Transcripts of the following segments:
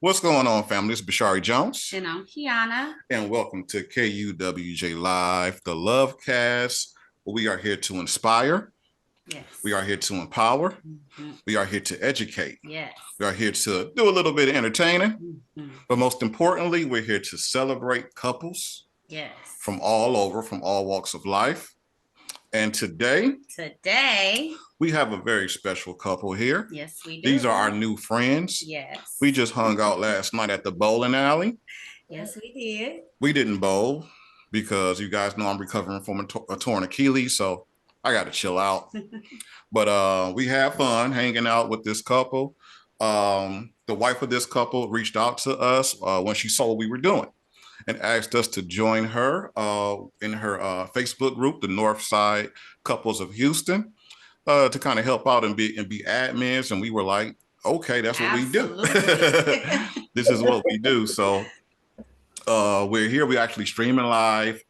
What's going on, family? It's Bashari Jones. And I'm Kiana. And welcome to KUWJ Live, the Lovecast. We are here to inspire. Yes. We are here to empower. We are here to educate. Yes. We are here to do a little bit of entertaining. But most importantly, we're here to celebrate couples. Yes. From all over, from all walks of life. And today, we have a very special couple here. Yes, we do. These are our new friends. Yes. We just hung out last night at the bowling alley. Yes, we did. We didn't bowl because you guys know I'm recovering from a torn Achilles, so I got to chill out. But we had fun hanging out with this couple. The wife of this couple reached out to us when she saw what we were doing and asked us to join her in her Facebook group, the Northside Couples of Houston, to kind of help out and be admins. And we were like, okay, that's what we do. This is what we do. So we're here. We're actually streaming live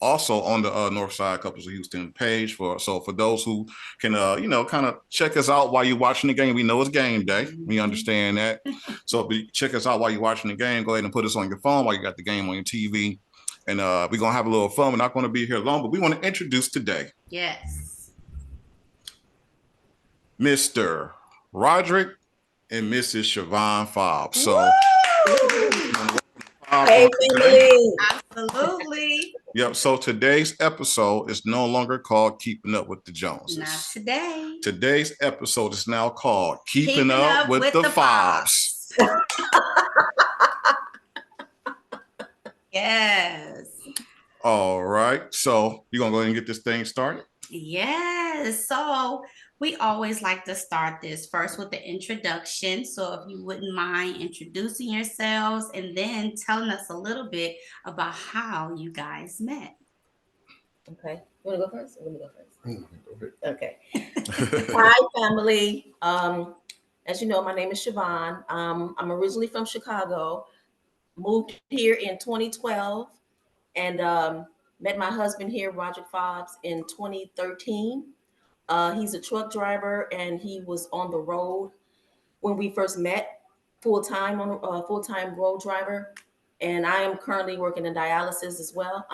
also on the Northside Couples of Houston page. For those who can, kind of check us out while you're watching the game. We know it's game day. We understand that. So check us out while you're watching the game. Go ahead and put us on your phone while you got the game on your TV. And we're going to have a little fun. We're not going to be here long, but we want to introduce today. Yes. Mr. Roderick and Mrs. Shivon Fobbs. So, hey, family. Absolutely. Yep. So today's episode is no longer called Keeping Up with the Joneses. Not today. Today's episode is now called Keeping Up with the Fobbs. Yes. All right. So you're going to go ahead and get this thing started? Yes. So we always like to start this first with the introduction. So if you wouldn't mind introducing yourselves and then telling us a little bit about how you guys met. Okay. You want to go first? Or let me go first? Okay. Hi, family. As you know, my name is Shivon. I'm originally from Chicago. Moved here in 2012 and met my husband here, Roger Fobbs, in 2013. He's a truck driver and he was on the road when we first met, full-time road driver. And I am currently working in dialysis as well.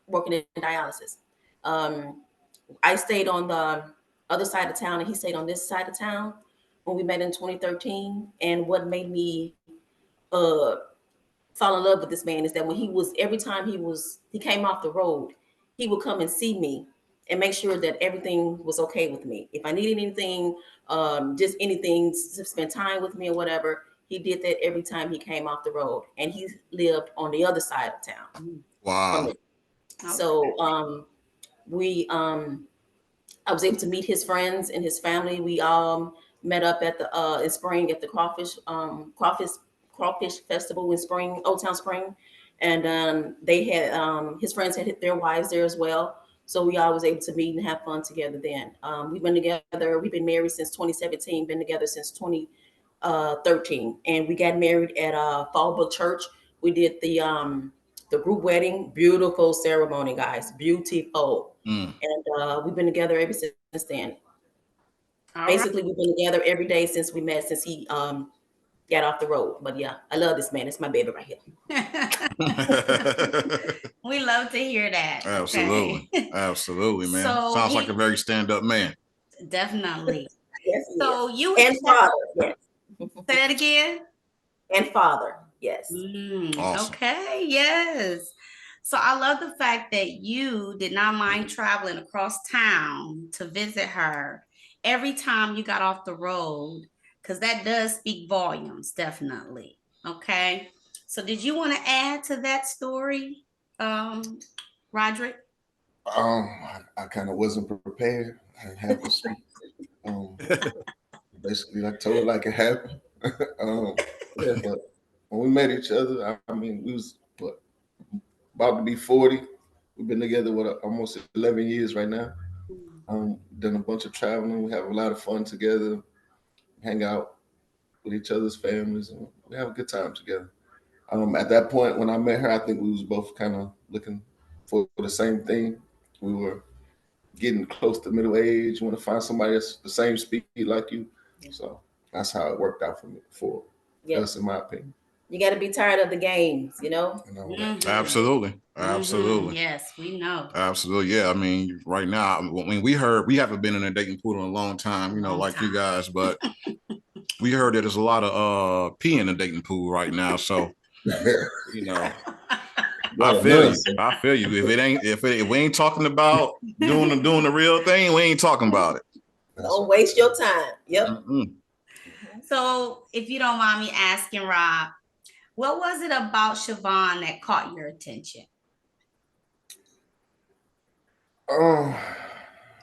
Working in dialysis. I stayed on the other side of town and he stayed on this side of town when we met in 2013. And what made me fall in love with this man is that every time he came off the road, he would come and see me and make sure that everything was okay with me. If I needed anything, just anything to spend time with me or whatever, he did that every time he came off the road. And he lived on the other side of town. Wow. So I was able to meet his friends and his family. We met up at the in spring at the crawfish festival in spring, Old Town Spring, and they had his friends had hit their wives there as well. So we all was able to meet and have fun together then. We've been together. We've been married since 2017. Been together since 2013, and we got married at Fallbrook Church. We did the group wedding. Beautiful ceremony, guys. Beautiful. And we've been together ever since then. Basically, we've been together every day since we met. Since he got off the road. But yeah, I love this man. It's my baby right here. We love to hear that. Absolutely. Okay. Absolutely, man. So sounds like a very stand-up man. Definitely. Yes. So you and father. Yes. Say that again. And father. Yes. Awesome. Okay. Yes. So I love the fact that you did not mind traveling across town to visit her every time you got off the road, because that does speak volumes, definitely. Okay. So did you want to add to that story, Roderick? I kind of wasn't prepared. I had to speak. Basically, I told it like it happened. Yeah, but when we met each other, we was about to be 40. We've been together almost 11 years right now. Done a bunch of traveling. We have a lot of fun together. Hang out with each other's families, and we have a good time together. At that point, when I met her, I think we was both kind of looking for the same thing. We were getting close to middle age. You want to find somebody that's the same speed like you. So that's how it worked out for me. Yeah. That's in my opinion. You got to be tired of the games, you know? And all that. Absolutely. Mhm. Absolutely. Yes, we know. Absolutely. Yeah. I mean, right now, I mean, we haven't been in a dating pool in a long time, you know, Long like time. you guys, but we heard that there's a lot of pee in the dating pool right now. So, you know, I feel you. I feel you. If we ain't talking about doing the real thing, we ain't talking about it. Don't waste your time. Yep. Mm-mm. So, if you don't mind me asking, Rob, what was it about Shivon that caught your attention? Oh,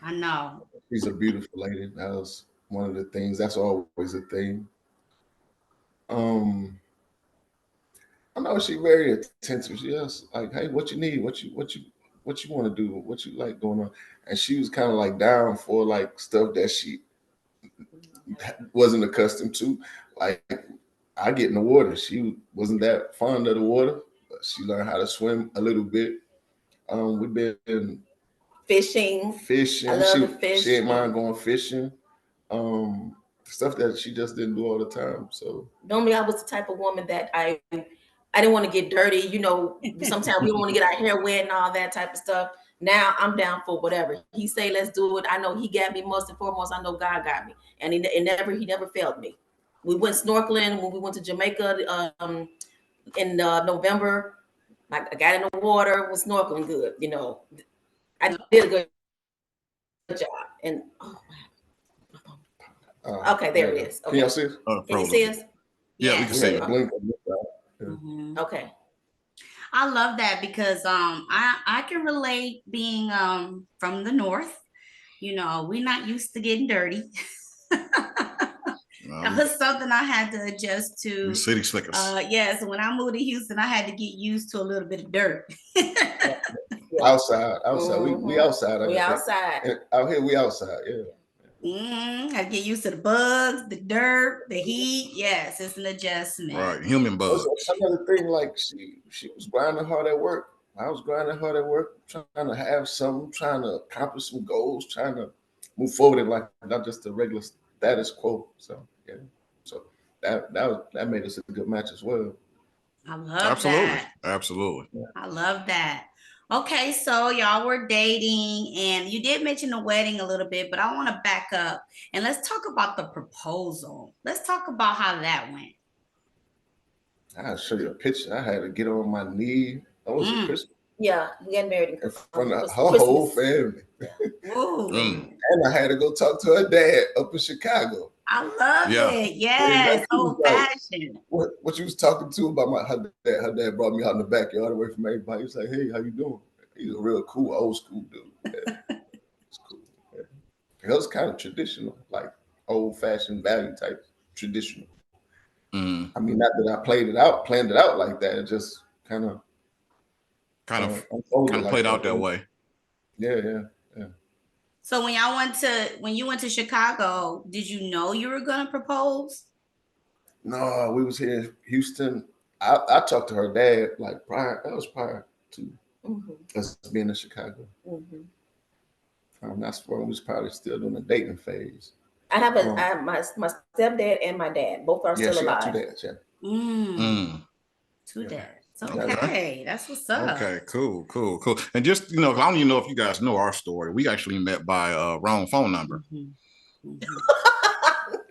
I know. she's a beautiful lady. That was one of the things. That's always a thing. I know she's very attentive. She was like, "Hey, what you need? What you want to do? What you like going on?" And she was kind of like down for like stuff that she wasn't accustomed to. Like I get in the water. She wasn't that fond of the water, but she learned how to swim a little bit. We've been Fishing. fishing. I love the fish. She ain't mind going fishing. Stuff that she just didn't do all the time. So Normally, I was the type of woman that I didn't want to get dirty. You know, sometimes we don't want to get our hair wet and all that type of stuff. Now I'm down for whatever he say. Let's do it. I know he got me most and foremost. I know God got me, and he never failed me. We went snorkeling when we went to Jamaica in November. Like I got in the water, was snorkeling good. You know, I did a good job. And okay, there it is. Okay. Can y'all see us? Can you see us? Yeah, we can see We it. had a blink on this side. Yeah. Mhm. Okay. I love that because I can relate being from the north. You know, we're not used to getting dirty. That was something I had to adjust to. City slickers. Yes, when I moved to Houston, I had to get used to a little bit of dirt. Outside. Mhm. We outside. We outside. And out here, we outside. Yeah. I get used to the bugs, the dirt, the heat. Yes, it's an adjustment. Right, human bugs. Another thing, like she was grinding hard at work. I was grinding hard at work, trying to have something, trying to accomplish some goals, trying to move forward in life, not just the regular status quo. So yeah, so that made us a good match as well. I love Absolutely. that. Absolutely. I love that. Okay, so y'all were dating and you did mention the wedding a little bit, but I want to back up and let's talk about the proposal. Let's talk about how that went. I'll show you a picture. I had to get on my knee. That was a Christmas. Yeah, we got married in front of her whole family. Ooh. And I had to go talk to her dad up in Chicago. I love it. Yes, old fashioned. What you was talking to about her dad? Her dad brought me out in the backyard away from everybody. He was like, "Hey, how you doing?" He's a real cool, old school dude. Yeah. It's cool. Yeah. It was kind of traditional, like old fashioned value type traditional. I mean, not that I planned it out like that. It just kind of played out that way. Yeah. So when you went to Chicago, did you know you were gonna propose? No, we was here in Houston. I talked to her dad like prior to us being in Chicago. That's when we was probably still doing the dating phase. I have my stepdad and my dad. Both are still alive. She got 2 dads, yeah. 2 dads. Okay, that's what's up. Okay, cool. And just, I don't even know if you guys know our story. We actually met by wrong phone number.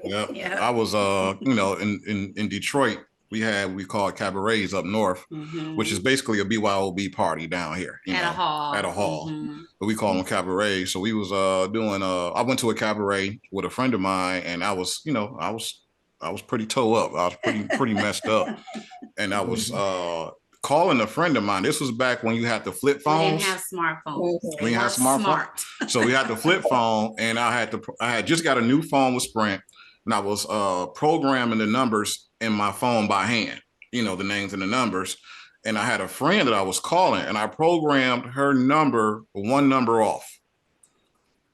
Yeah. I was, in Detroit. We call cabarets up north, which is basically a BYOB party down here. At a hall. But we call them cabarets. So we was doing. I went to a cabaret with a friend of mine, and I was pretty toe up. I was pretty messed up, and I was calling a friend of mine. This was back when you had the flip phones. We didn't have smartphones. We didn't have smartphones. So we had the flip phone, and I had just got a new phone with Sprint, and I was programming the numbers in my phone by hand. The names and the numbers. And I had a friend that I was calling, and I programmed her number, one number off.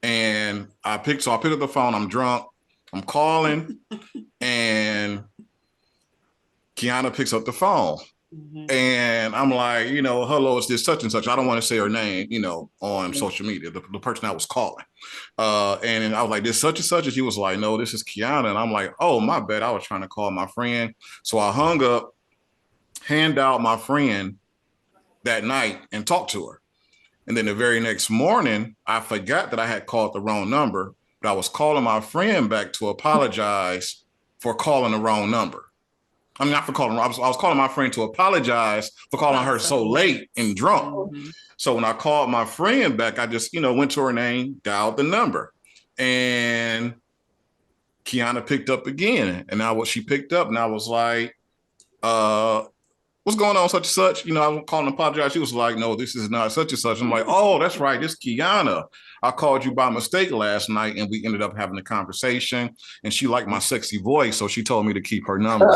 And I picked up the phone. I'm drunk. I'm calling, and Kiana picks up the phone. And I'm like, hello, it's this such and such. I don't want to say her name, on social media, the person I was calling. And I was like, this such and such. And she was like, no, this is Kiana. And I'm like, oh, my bad. I was trying to call my friend. So I hung up, hand out my friend that night and talked to her. And then the very next morning, I forgot that I had called the wrong number, but I was calling my friend back to apologize for calling the wrong number. I mean, not for calling. I was calling my friend to apologize for calling her so late and drunk. So when I called my friend back, I just, went to her name, dialed the number, and Kiana picked up again. And now what she picked up, and I was like, what's going on, such and such? I was calling to apologize. She was like, no, this is not such and such. I'm like, oh, that's right. This is Kiana. I called you by mistake last night, and we ended up having a conversation, and she liked my sexy voice, so she told me to keep her number.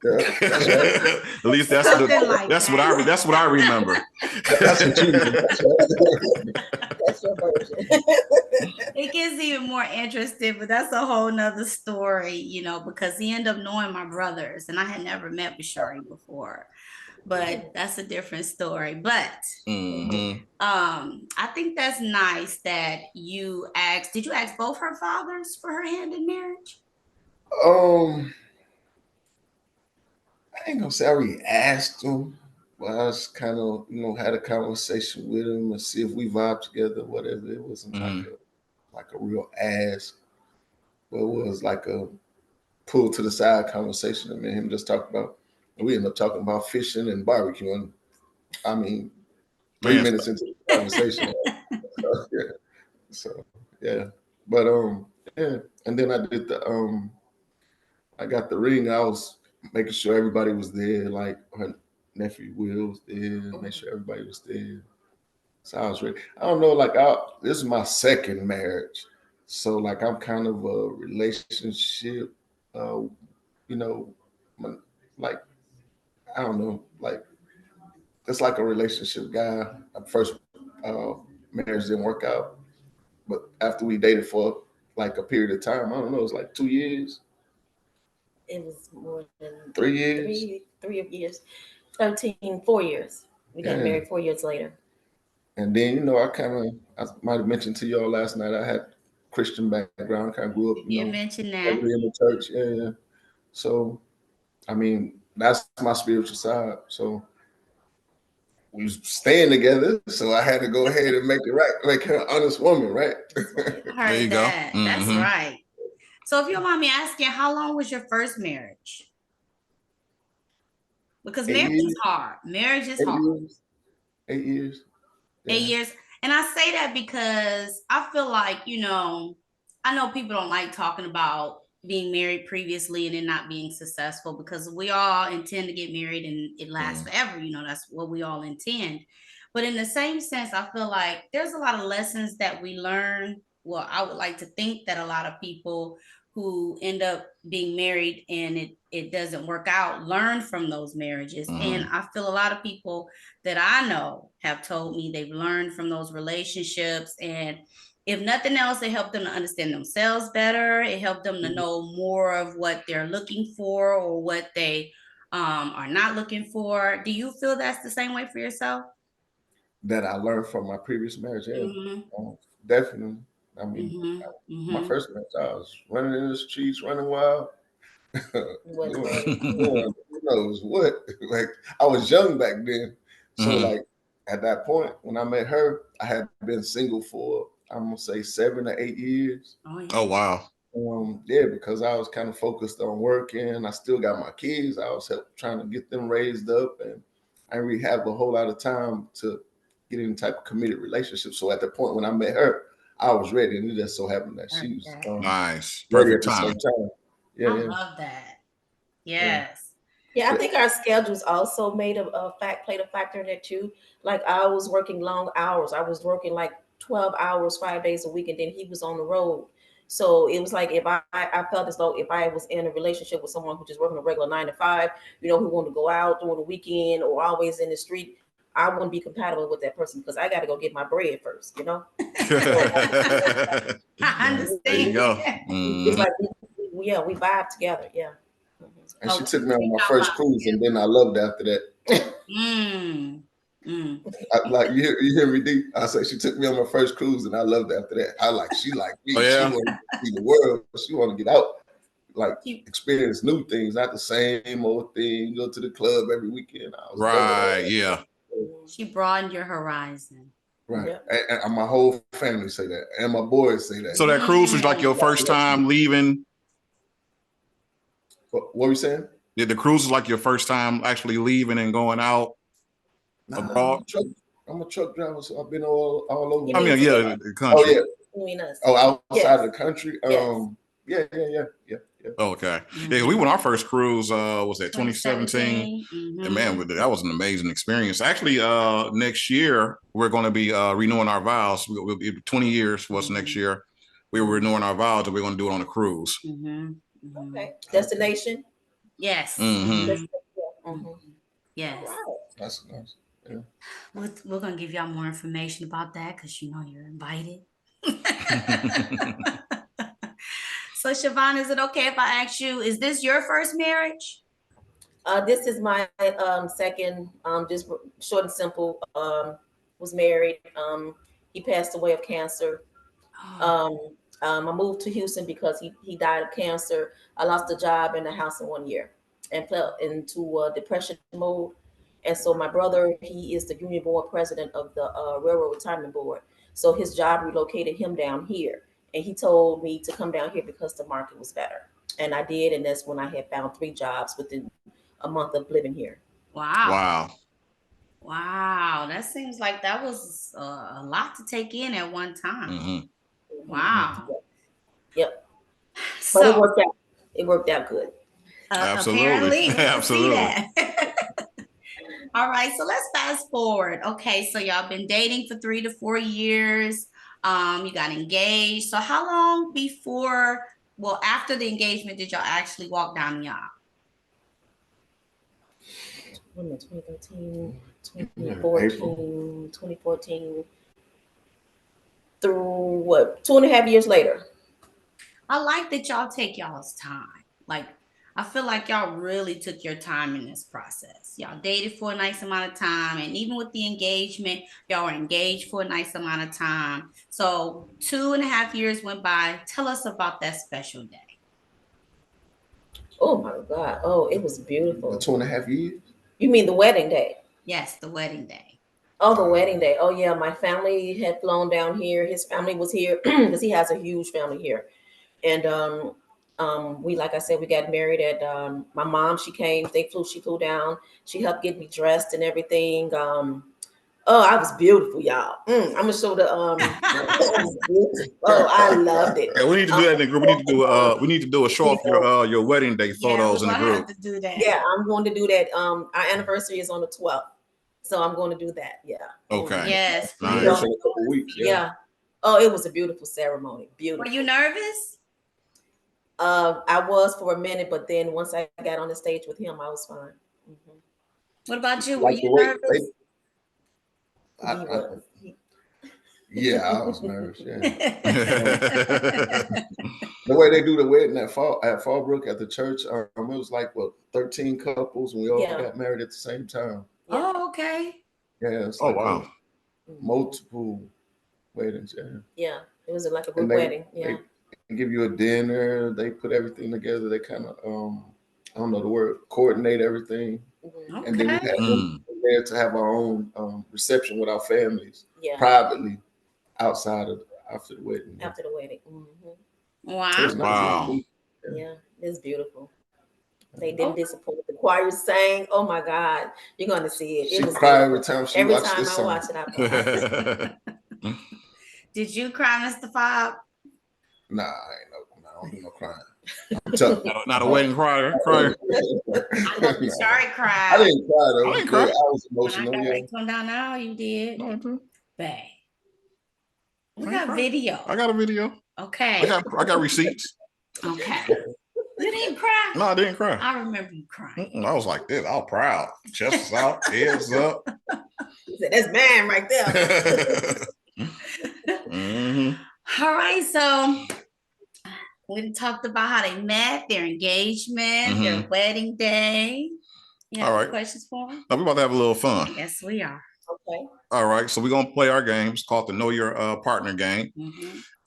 At least that's what I remember. That's what you That's your version. It gets even more interesting, but that's a whole nother story, because he ended up knowing my brothers, and I had never met Bashari before. But that's a different story. But I think that's nice that you asked. Did you ask both her fathers for her hand in marriage? I ain't gonna say I already asked him, but I just kind of, had a conversation with him and see if we vibe together, whatever. It wasn't like a real ask, but it was like a pull to the side conversation. I mean, him just talking about, we ended up talking about fishing and barbecuing. I mean, 3 minutes into the conversation. So yeah. But yeah. And then I did I got the ring. I was making sure everybody was there, like her nephew Will was there, make sure everybody was there. So I was ready. I don't know, like this is my second marriage. So like I'm kind of a relationship, like I don't know, like it's like a relationship guy. First marriage didn't work out, but after we dated for like a period of time, I don't know, it was like 2 years. It was more than 3 years. 3 years. 4 years. We got married 4 years later. And then, I might have mentioned to y'all last night, I had Christian background, kind of grew up, You mentioned that. in the church. Yeah. So, I mean, that's my spiritual side. So we was staying together. So I had to go ahead and make it right, make her an honest woman, right? There you go. That's right. So if you don't mind me asking, how long was your first marriage? Because marriage is hard. Marriage is hard. 8 years. Yeah. 8 years. And I say that because I feel like, I know people don't like talking about being married previously and then not being successful, because we all intend to get married and it lasts forever. That's what we all intend. But in the same sense, I feel like there's a lot of lessons that we learn. Well, I would like to think that a lot of people who end up being married and it doesn't work out learn from those marriages. And I feel a lot of people that I know have told me they've learned from those relationships, and if nothing else, it helped them to understand themselves better. It helped them to know more of what they're looking for or what they are not looking for. Do you feel that's the same way for yourself? That I learned from my previous marriage, definitely. I mean, my first marriage, I was running in the streets, running wild. Who knows what? Like I was young back then, so like at that point when I met her, I had been single for I'm gonna say 7 or 8 years. Oh wow. Yeah, because I was kind of focused on working. I still got my kids. I was trying to get them raised up, and I didn't really have a whole lot of time to get any type of committed relationship. So at the point when I met her, I was ready, and it just so happened that she was nice, perfect time. At the same time. Yeah, I love that. Yes. Yeah, I think our schedules also played a factor in it too. Like I was working long hours. I was working like 12 hours, 5 days a week, and then he was on the road. So it was like if I felt as though if I was in a relationship with someone who just working a regular 9 to 5, who wanted to go out during the weekend or always in the street, I wouldn't be compatible with that person because I got to go get my bread first, I understand. There you go. It's like we vibe together. Yeah. And she took me on my first cruise, and then I loved after that. Like you hear me, D? I said she took me on my first cruise, and I loved after that. She like me. Oh, yeah? She wanted to see the world. She want to get out, like experience new things, not the same old thing. Go to the club every weekend. I was right, yeah. She broadened your horizon. Right, and my whole family say that, and my boys say that. So that cruise was like your first time leaving? What were you saying? Did the cruise was like your first time actually leaving and going out abroad? I'm a truck driver, so I've been all over. I mean, yeah, the country. Oh, yeah. You mean us? Oh, outside of the country? Yes. Yeah. Okay. Yeah, we went our first cruise, was that 2017? And man, that was an amazing experience. Actually, next year, we're going to be renewing our vows. We'll be 20 years for us next year. We were renewing our vows, and we're going to do it on a cruise. Okay. Destination? Yes. Yes. Wow. That's nice. Yeah. We're going to give y'all more information about that because you know you're invited. So, Shivon, is it okay if I ask you, is this your first marriage? This is my second, just short and simple, was married. He passed away of cancer. I moved to Houston because he died of cancer. I lost a job and a house in 1 year and fell into depression mode. And so my brother, he is the union board president of the Railroad Retirement Board. So his job relocated him down here. And he told me to come down here because the market was better. And I did. And that's when I had found 3 jobs within a month of living here. Wow. That seems like that was a lot to take in at one time. Wow. Yep. So, but it worked out good. Absolutely. Absolutely. See that. All right, so let's fast forward. Okay, so y'all been dating for 3 to 4 years. You got engaged. So how long after the engagement did y'all actually walk down the aisle? 2013, 2014, through what? 2.5 years later. I like that y'all take y'all's time. Like, I feel like y'all really took your time in this process. Y'all dated for a nice amount of time. And even with the engagement, y'all were engaged for a nice amount of time. So 2.5 years went by. Tell us about that special day. Oh my God. Oh, it was beautiful. The 2.5 years? You mean the wedding day? Yes, the wedding day. Oh, the wedding day. Oh yeah, my family had flown down here. His family was here because he has a huge family here. And we, like I said, we got married at my mom. She came, she flew down. She helped get me dressed and everything. I was beautiful, y'all. I'm gonna show the I loved it. Yeah, we need to do that in the group. We need to do a show off your wedding day photos in the group. Have to do that. Yeah, I'm going to do that. Our anniversary is on the 12th. So I'm going to do that. Yeah. Okay. Yes. Nice. In a couple weeks. Yeah. Oh, it was a beautiful ceremony. Beautiful. Were you nervous? I was for a minute, but then once I got on the stage with him, I was fine. What about you? Were you nervous? Yeah, I was nervous. Yeah. The way they do the wedding at Fallbrook at the church, it was like 13 couples, and we all got married at the same time. Yeah. Oh, okay. Yeah. It's like wow. Multiple weddings. Yeah. Yeah, it was like a good wedding. Yeah. They give you a dinner. They put everything together. They kind of I don't know the word, coordinate everything. Okay. And then we had there to have our own reception with our families privately after the wedding. After the wedding. Wow. Nice. Wow. Yeah, it's beautiful. They didn't disappoint. The choir sang. Oh my God, you're going to see it. She cried every time she watched this song. Watch it, I cry. Did you cry, Mr. Fobbs? Nah, I don't do no crying. Not a wedding crier. I know sorry, cried. I didn't cry though. I was emotional. When I got ready to come down now, you did. Babe. We got video. I got a video. Okay. I got receipts. Okay. You didn't cry? No, I didn't cry. I remember you crying. I was like this. I was proud. Chest was out, heads up. He said, "That's man right there." All right, so We talked about how they met, their engagement, their wedding day. You have All right. questions for them? Now we're about to have a little fun. Yes, we are. Okay. All right. So we're going to play our game. It's called the Know Your Partner game.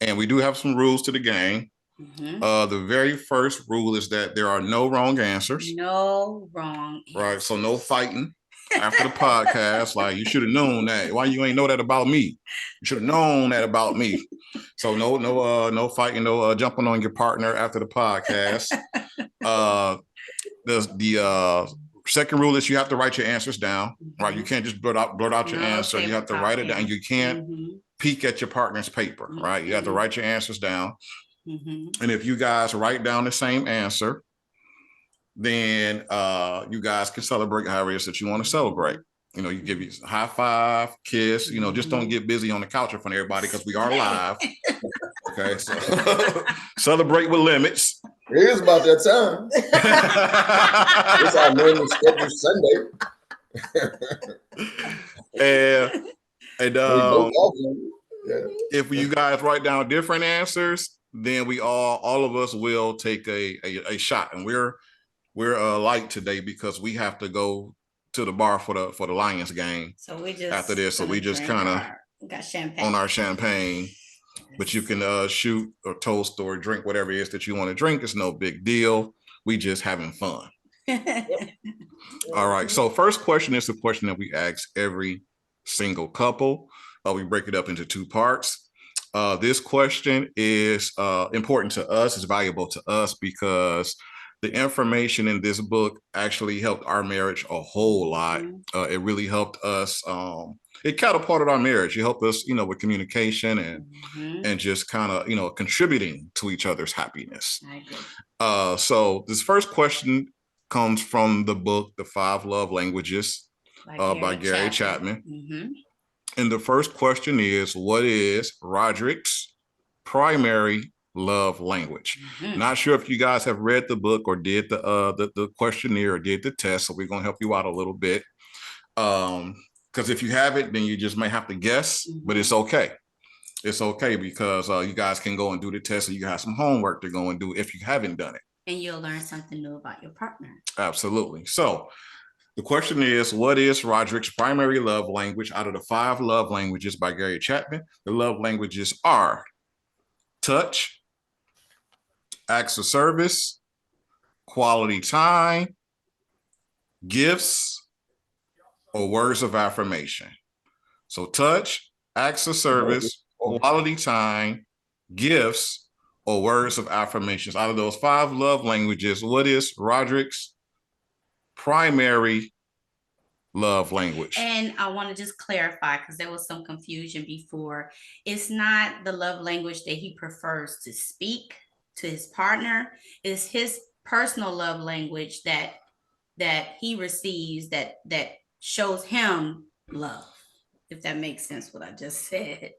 And we do have some rules to the game. The very first rule is that there are no wrong answers. No wrong answers. Right. So no fighting after the podcast. Like, you should have known that. Why you ain't know that about me? You should have known that about me. So no fighting, no jumping on your partner after the podcast. The second rule is you have to write your answers down. Right. You can't just blurt out your answer. You have to write it down. You can't peek at your partner's paper. Right. You have to write your answers down. And if you guys write down the same answer, then you guys can celebrate however it is that you want to celebrate. You know, you give you a high five, kiss, you know, just don't get busy on the couch in front of everybody because we are live. Okay, so celebrate with limits. It is about that time. It's our normal scheduled Sunday. If you guys write down different answers, then we all of us will take a shot, and we're light today because we have to go to the bar for the Lions game. So we just after this, so we just kind of got champagne on our champagne. But you can shoot or toast or drink whatever it is that you want to drink. It's no big deal. We just having fun. All right. So first question is the question that we ask every single couple. We break it up into two parts. This question is important to us. It's valuable to us because the information in this book actually helped our marriage a whole lot. It really helped us. It catapulted our marriage. It helped us, you know, with communication and just kind of, you know, contributing to each other's happiness. So this first question comes from the book, The 5 Love Languages by Gary Chapman. And the first question is, what is Roderick's primary love language? Not sure if you guys have read the book or did the questionnaire or did the test, so we're going to help you out a little bit. Because if you haven't, then you just may have to guess, but it's okay. It's okay because you guys can go and do the test, and you have some homework to go and do if you haven't done it. And you'll learn something new about your partner. Absolutely. So the question is, what is Roderick's primary love language? Out of the 5 love languages by Gary Chapman, the love languages are touch, acts of service, quality time, gifts, or words of affirmation. So touch, acts of service, quality time, gifts, or words of affirmations. Out of those 5 love languages, what is Roderick's primary love language? And I want to just clarify, because there was some confusion before. It's not the love language that he prefers to speak to his partner. It's his personal love language that he receives that shows him love, if that makes sense what I just said.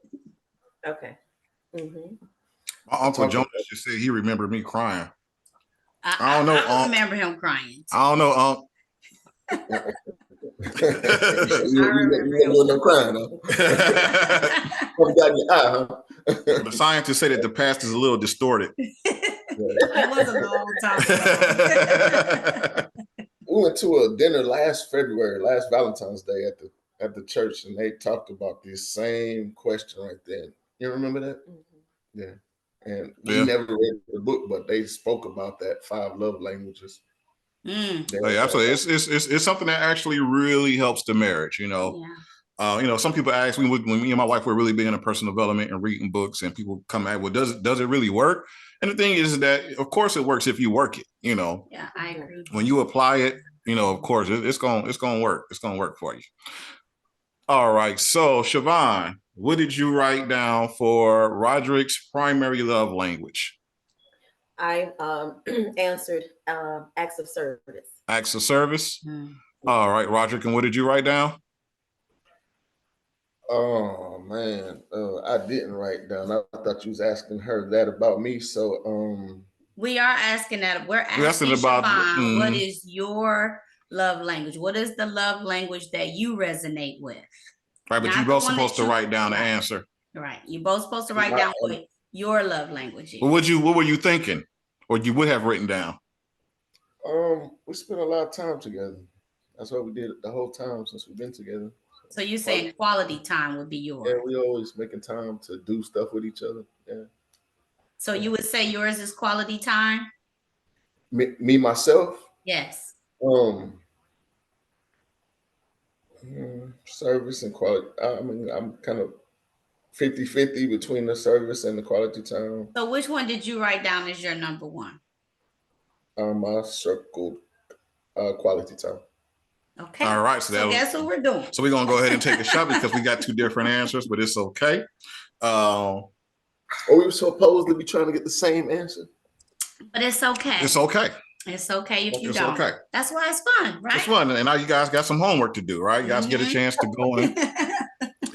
Okay. My Uncle Jonas just said he remembered me crying. I don't know. I remember him crying. I don't know, You no crying, The scientists say that the past is a little distorted. It was a long time ago. We went to a dinner last Valentine's Day at the church, and they talked about this same question right there. You remember that? Yeah. And we never read the book, but they spoke about that 5 love languages. Absolutely. It's something that actually really helps the marriage, you know. You know, some people ask me when me and my wife were really big into personal development and reading books, and people come at, well, does it really work? And the thing is that, of course, it works if you work it. You know, yeah, I agree. When you apply it, you know, of course, it's gonna work. It's gonna work for you. All right. So, Shivon, what did you write down for Roderick's primary love language? I answered acts of service. Acts of service. All right, Roderick, and what did you write down? Oh man, I didn't write down. I thought you was asking her that about me. So we are asking that. We're asking about Shivon, what is your love language? What is the love language that you resonate with? Right, but you're both supposed to write down the answer. Right, you're both supposed to write down your love language is? What were you thinking? Or you would have written down? We spent a lot of time together. That's what we did the whole time since we've been together. So you're saying quality time would be yours? Yeah, we always making time to do stuff with each other. Yeah. So you would say yours is quality time? Me myself? Yes. Service and quality. I mean, I'm kind of 50-50 between the service and the quality time. So which one did you write down as your number one? I circled quality time. Okay. All right. So guess what we're doing? So we're going to go ahead and take a shot because we got two different answers, but it's okay. We were supposed to be trying to get the same answer. But it's okay. It's okay. It's okay if you It's don't. okay. That's why it's fun, right? It's fun. And now you guys got some homework to do, right? You guys get a chance to go in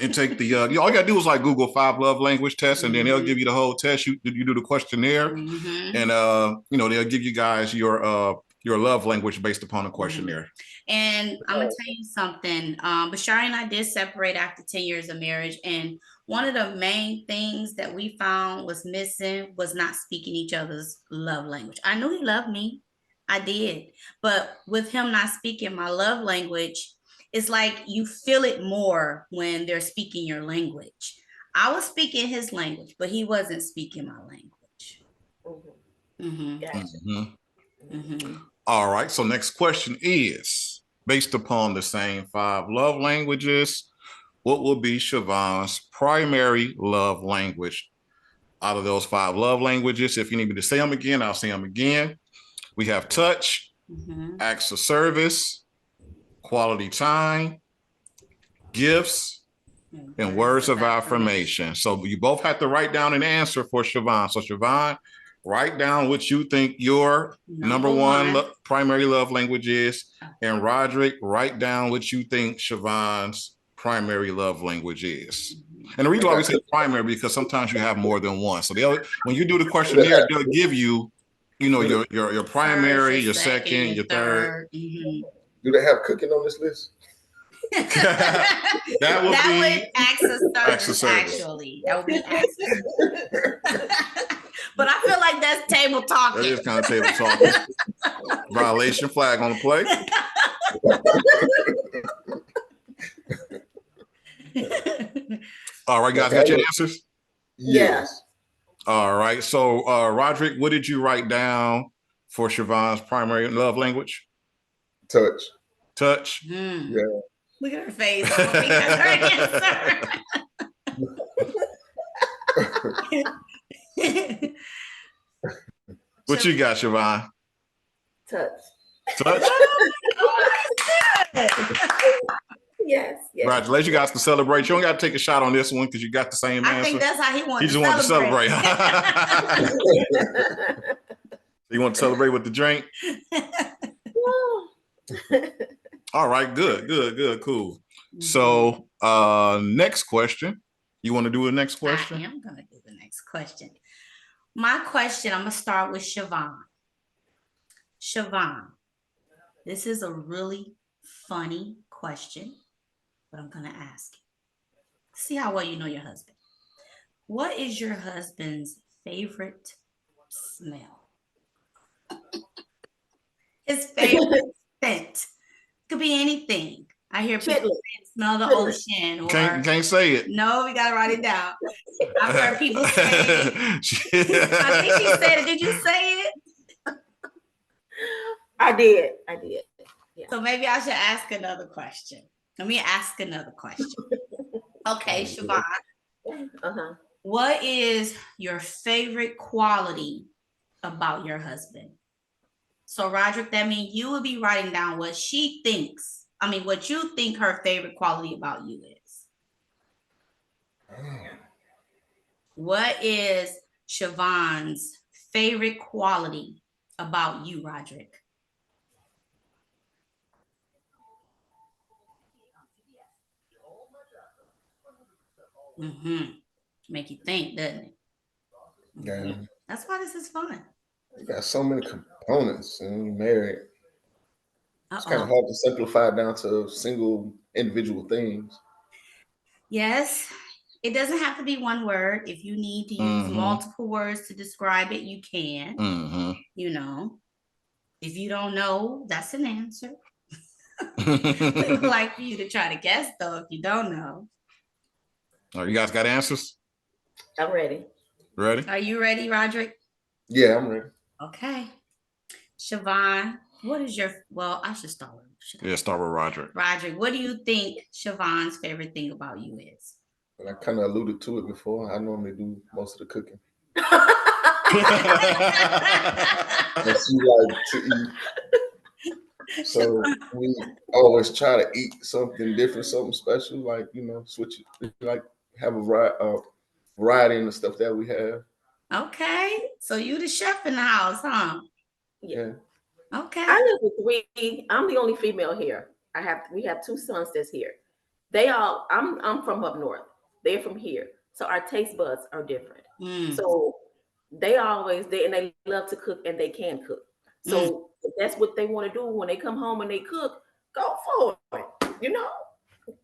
and take the, all you got to do is like Google 5 love language test, and then they'll give you the whole test. You do the questionnaire, and, they'll give you guys your love language based upon the questionnaire. And I'm going to tell you something. Bashari and I did separate after 10 years of marriage. And one of the main things that we found was missing was not speaking each other's love language. I knew he loved me. I did. But with him not speaking my love language, it's like you feel it more when they're speaking your language. I was speaking his language, but he wasn't speaking my language. All right. So next question is, based upon the same 5 love languages, what will be Shivon's primary love language? Out of those 5 love languages, if you need me to say them again, I'll say them again. We have touch, acts of service, quality time, gifts, and words of affirmation. So you both have to write down an answer for Shivon. So Shivon, write down what you think your number one primary love language is. And Roderick, write down what you think Shivon's primary love language is. And the reason why we say primary, because sometimes you have more than one. So when you do the questionnaire, they'll give you, your primary, your second, your third. Do they have cooking on this list? that would be acts of service, actually. That would be acts of service. But I feel like that's table talking. That is kind of table talking. Violation flag on the play. All right, guys, got your answers? Yes. All right. So, Roderick, what did you write down for Shivon's primary love language? Touch. Touch? Yeah. Look at her face. I don't think that's her answer. What you got, Shivon? Touch. Touch? Yes. Congratulations, you guys can celebrate. You don't got to take a shot on this one because you got the same answer. I think that's how he wants to celebrate. He just wanted to celebrate. You want to celebrate with the drink? All right, good, cool. So next question. You want to do the next question? I am going to do the next question. My question, I'm going to start with Shivon. Shivon, this is a really funny question, but I'm going to ask you. See how well you know your husband. What is your husband's favorite smell? His favorite scent. Could be anything. I hear people say, smell the ocean. Or, can't say it. No, we got to write it down. I've heard people say it. I think she said it. Did you say it? I did. Yeah. So maybe I should ask another question. Let me ask another question. Okay, Shivon. What is your favorite quality about your husband? So, Roderick, that means you will be writing down what she thinks. I mean, what you think her favorite quality about you is. What is Shivon's favorite quality about you, Roderick? Make you think, doesn't it? Yeah. That's why this is fun. You got so many components and you're married. It's kind of hard to simplify down to single individual things. Yes, It doesn't have to be one word. If you need to use multiple words to describe it, you can. You know, if you don't know, that's an answer. We would like for you to try to guess, though, if you don't know. Oh, you guys got answers? I'm ready. Ready? Are you ready, Roderick? Yeah, I'm ready. Okay. Shivon, what is your, well, I should start with start with Roderick. Roderick, what do you think Shivon's favorite thing about you is? But I kind of alluded to it before. I normally do most of the cooking. And she like to eat. So we always try to eat something different, something special, like, switch it, like have a variety in the stuff that we have. Okay. So you the chef in the house, huh? Yeah. Okay. I live with 3. I'm the only female here. We have 2 sons that's here. I'm from up north. They're from here. So our taste buds are different. So they love to cook and they can cook. So if that's what they want to do when they come home and they cook, go for it.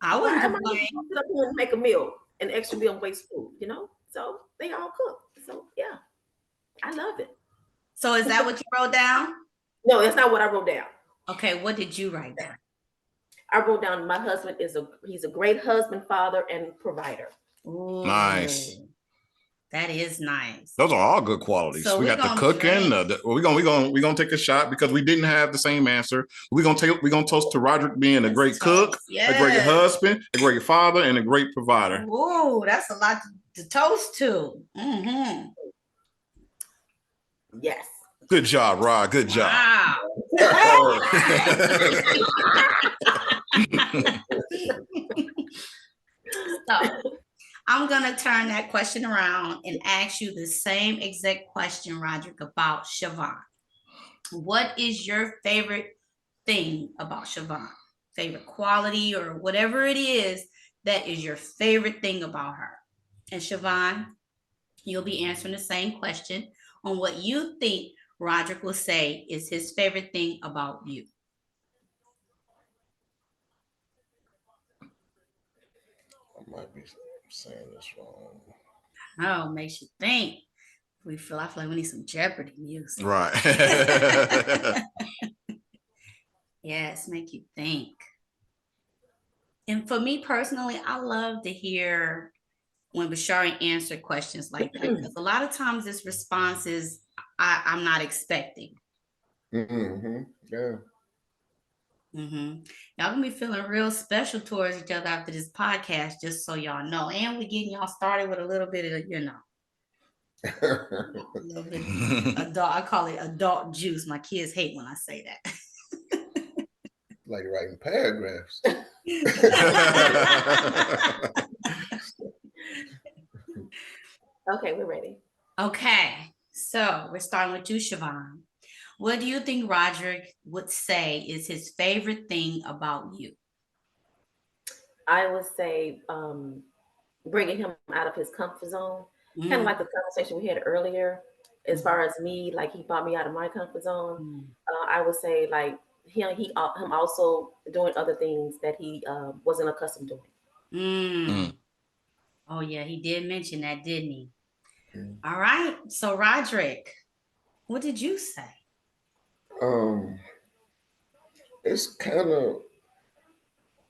I wouldn't sit up here and make a meal, an extra meal, and waste food. So they all cook. So yeah, I love it. So is that what you wrote down? No, that's not what I wrote down. Okay, what did you write down? I wrote down my husband he's a great husband, father, and provider. Ooh, nice. That is nice. Those are all good qualities. So we got the cooking. We're gonna take a shot because we didn't have the same answer. We're gonna toast to Roderick being a great cook, a great husband, a great father, and a great provider. Ooh, that's a lot to toast to. Yes. Good job, Rod. Good job. Wow. So I'm going to turn that question around and ask you the same exact question, Roderick, about Shivon. What is your favorite thing about Shivon? Favorite quality or whatever it is that is your favorite thing about her? And Shivon, you'll be answering the same question on what you think Roderick will say is his favorite thing about you. I might be saying this wrong. Oh, makes you think. I feel like we need some Jeopardy music. Right. Yes, make you think. And for me personally, I love to hear when Bashari answered questions like that, because a lot of times this response is I'm not expecting. Yeah. Y'all gonna be feeling real special towards each other after this podcast, just so y'all know. And we're getting y'all started with a little bit of, a little bit adult. I call it adult juice. My kids hate when I say that. Like writing paragraphs. Okay, we're ready. Okay, so we're starting with you, Shivon. What do you think Roderick would say is his favorite thing about you? I would say bringing him out of his comfort zone. Kind of like the conversation we had earlier. As far as me, like he brought me out of my comfort zone. I would say like him also doing other things that he wasn't accustomed to doing. Oh yeah, he did mention that, didn't he? All right. So Roderick, what did you say? It's kind of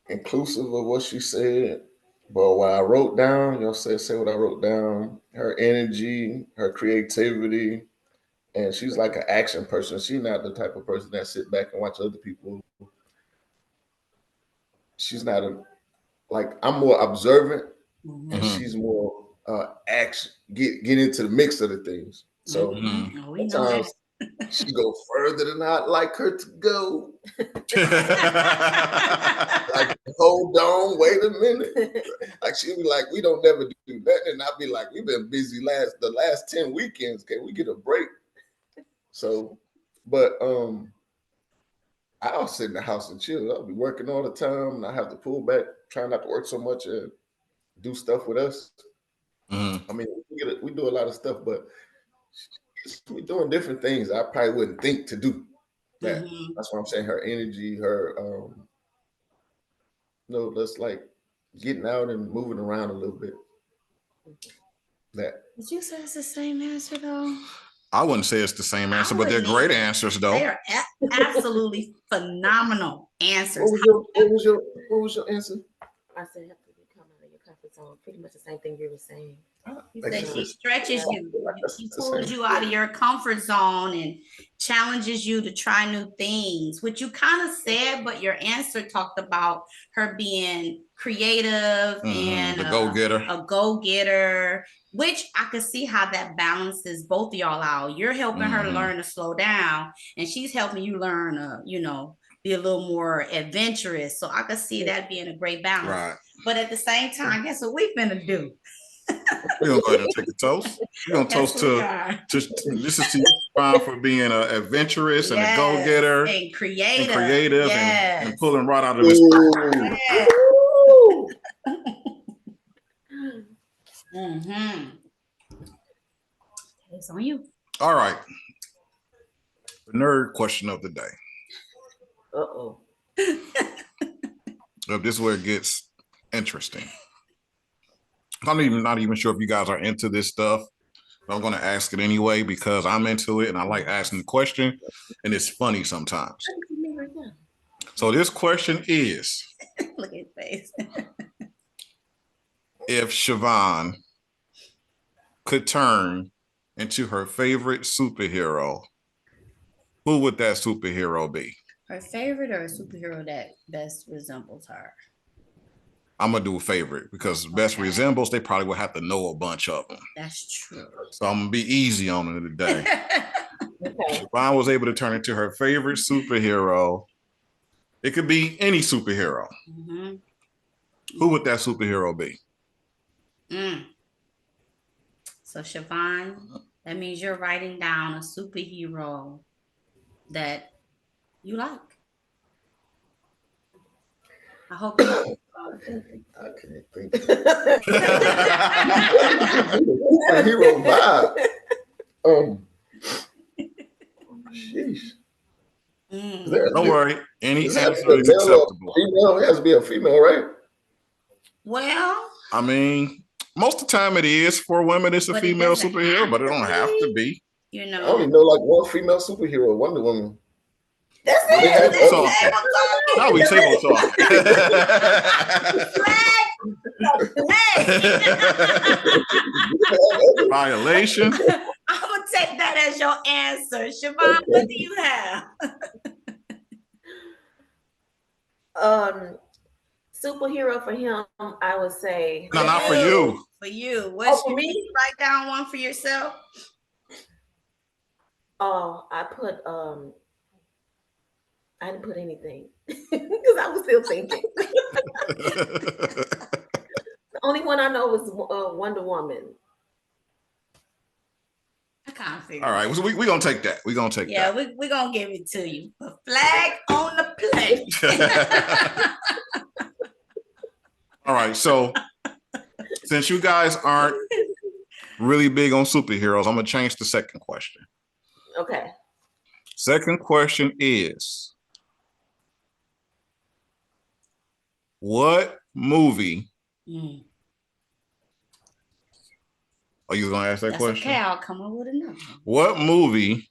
inclusive of what she said, but what I wrote down, say what I wrote down. Her energy, her creativity, and she's like an action person. She's not the type of person that sit back and watch other people. She's not I'm more observant, and she's more action. Get into the mix of the things. So sometimes she go further than I'd like her to go. Like, hold on, wait a minute. Like she'd be like, we don't never do that, and I'd be like, we've been busy the last 10 weekends. Can we get a break? So, but I'll sit in the house and chill. I'll be working all the time, and I have to pull back, try not to work so much and do stuff with us. I mean, we do a lot of stuff, but we're doing different things I probably wouldn't think to do that. That's what I'm saying. Her energy, her that's like getting out and moving around a little bit. That. Did you say it's the same answer though? I wouldn't say it's the same answer, I but they're wouldn't great either. answers They though. are absolutely phenomenal answers. What was your answer? I said, have to come out of your comfort zone. Pretty much the same thing you were saying. You Like said I she said, stretches Yeah. you. That's She the pulls same. you out of your comfort zone and challenges you to try new things, which you kind of said, but your answer talked about her being creative and The go-getter. a go-getter, which I could see how that balances both of y'all out. You're helping her learn to slow down, and she's helping you learn be a little more adventurous. So I could see that being a great balance. Right. But at the same time, guess what we finna do? We're gonna go ahead and take a toast. We're gonna toast this is to you, Shivon, for being an adventurous and a go-getter and creative, and pulling right out of this. Mm-hmm. It's on you. All right. The nerd question of the day. Uh-oh. This is where it gets interesting. I'm not even sure if you guys are into this stuff, but I'm going to ask it anyway because I'm into it and I like asking the question, and it's funny sometimes. So this question is: look at his face. If Shivon could turn into her favorite superhero, who would that superhero be? Her favorite or a superhero that best resembles her? I'm gonna do a favorite because best resembles, they probably would have to know a bunch of them. That's true. So I'm gonna be easy on it today. Okay. Shivon was able to turn into her favorite superhero. It could be any superhero. Mm-hmm. Who would that superhero be? So Shivon, that means you're writing down a superhero that you like. I hope you I can't think. Hero vibe. Sheesh. Don't worry, any Does answer it have to be a is male or acceptable. female? It has to be a female, right? Well, I mean, most of the time it is for women. It's a But it female doesn't superhero, but it don't have to be. be. you I know. only know like one female superhero, Wonder Woman. That's They have it. So- Now we table talk. Violation. I'm gonna take that as your answer. Shivon, what do you have? Superhero for him, I would say. No, not for you. For you. What's for me? Did you write down one for yourself? Oh, I didn't put anything because I was still thinking. The only one I know was Wonder Woman. I can't figure. All right, so we're gonna take that. We're gonna take Yeah, that. we're gonna give it to you. A flag on the plate. All right, so since you guys aren't really big on superheroes, I'm gonna change the second question. Okay. Second question is: what movie? Are you gonna ask that That's question? okay, I'll come up with another. What movie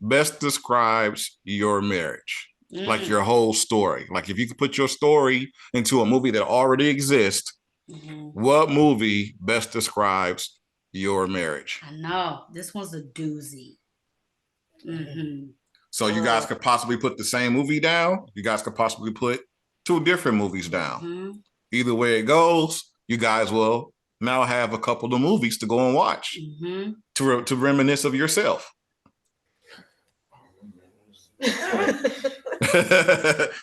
best describes your marriage? Like your whole story. Like if you could put your story into a movie that already exists, what movie best describes your marriage? I know this one's a doozy. So you guys could possibly put the same movie down. You guys could possibly put two different movies down. Either way it goes, you guys will now have a couple of movies to go and watch to reminisce of yourself.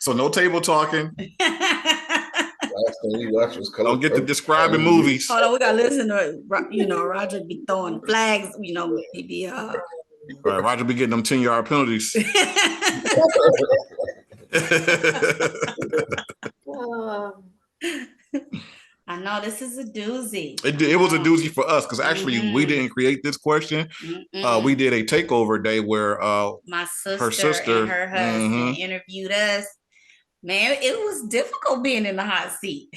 So no table talking. Last thing we watched was Color. Don't get to describing movies. Hold on, we gotta listen to Roger be throwing flags. He be All right, Roger be getting them 10-yard penalties. I know this is a doozy. It was a doozy for us because actually we didn't create this question. We did a takeover day where my her sister and her husband interviewed us. Man, it was difficult being in the hot seat.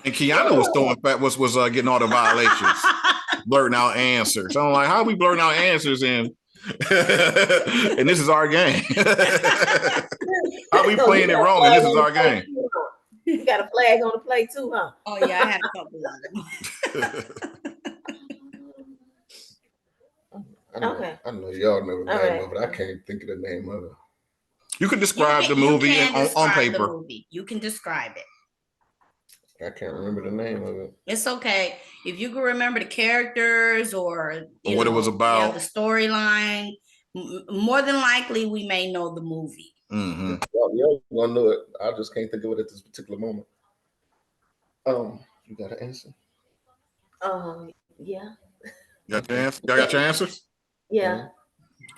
And Keanu was throwing back, was getting all the violations, blurting out answers. I'm like, how are we blurting out answers and and this is our game? How we playing it wrong and this is our game? You got a flag on the play too, huh? Oh yeah, I had a couple of them. Okay. I know y'all know the All name right. of it. I can't think of the name of it. You can describe the movie you can on describe paper. The movie. You can describe it. I can't remember the name of it. It's okay if you can remember the characters or what it was about. the storyline. More than likely, we may know the movie. Mm-hmm. Y'all gonna know it. I just can't think of it at this particular moment. You got an answer? Yeah. Got your answer? Y'all got your answers? Yeah.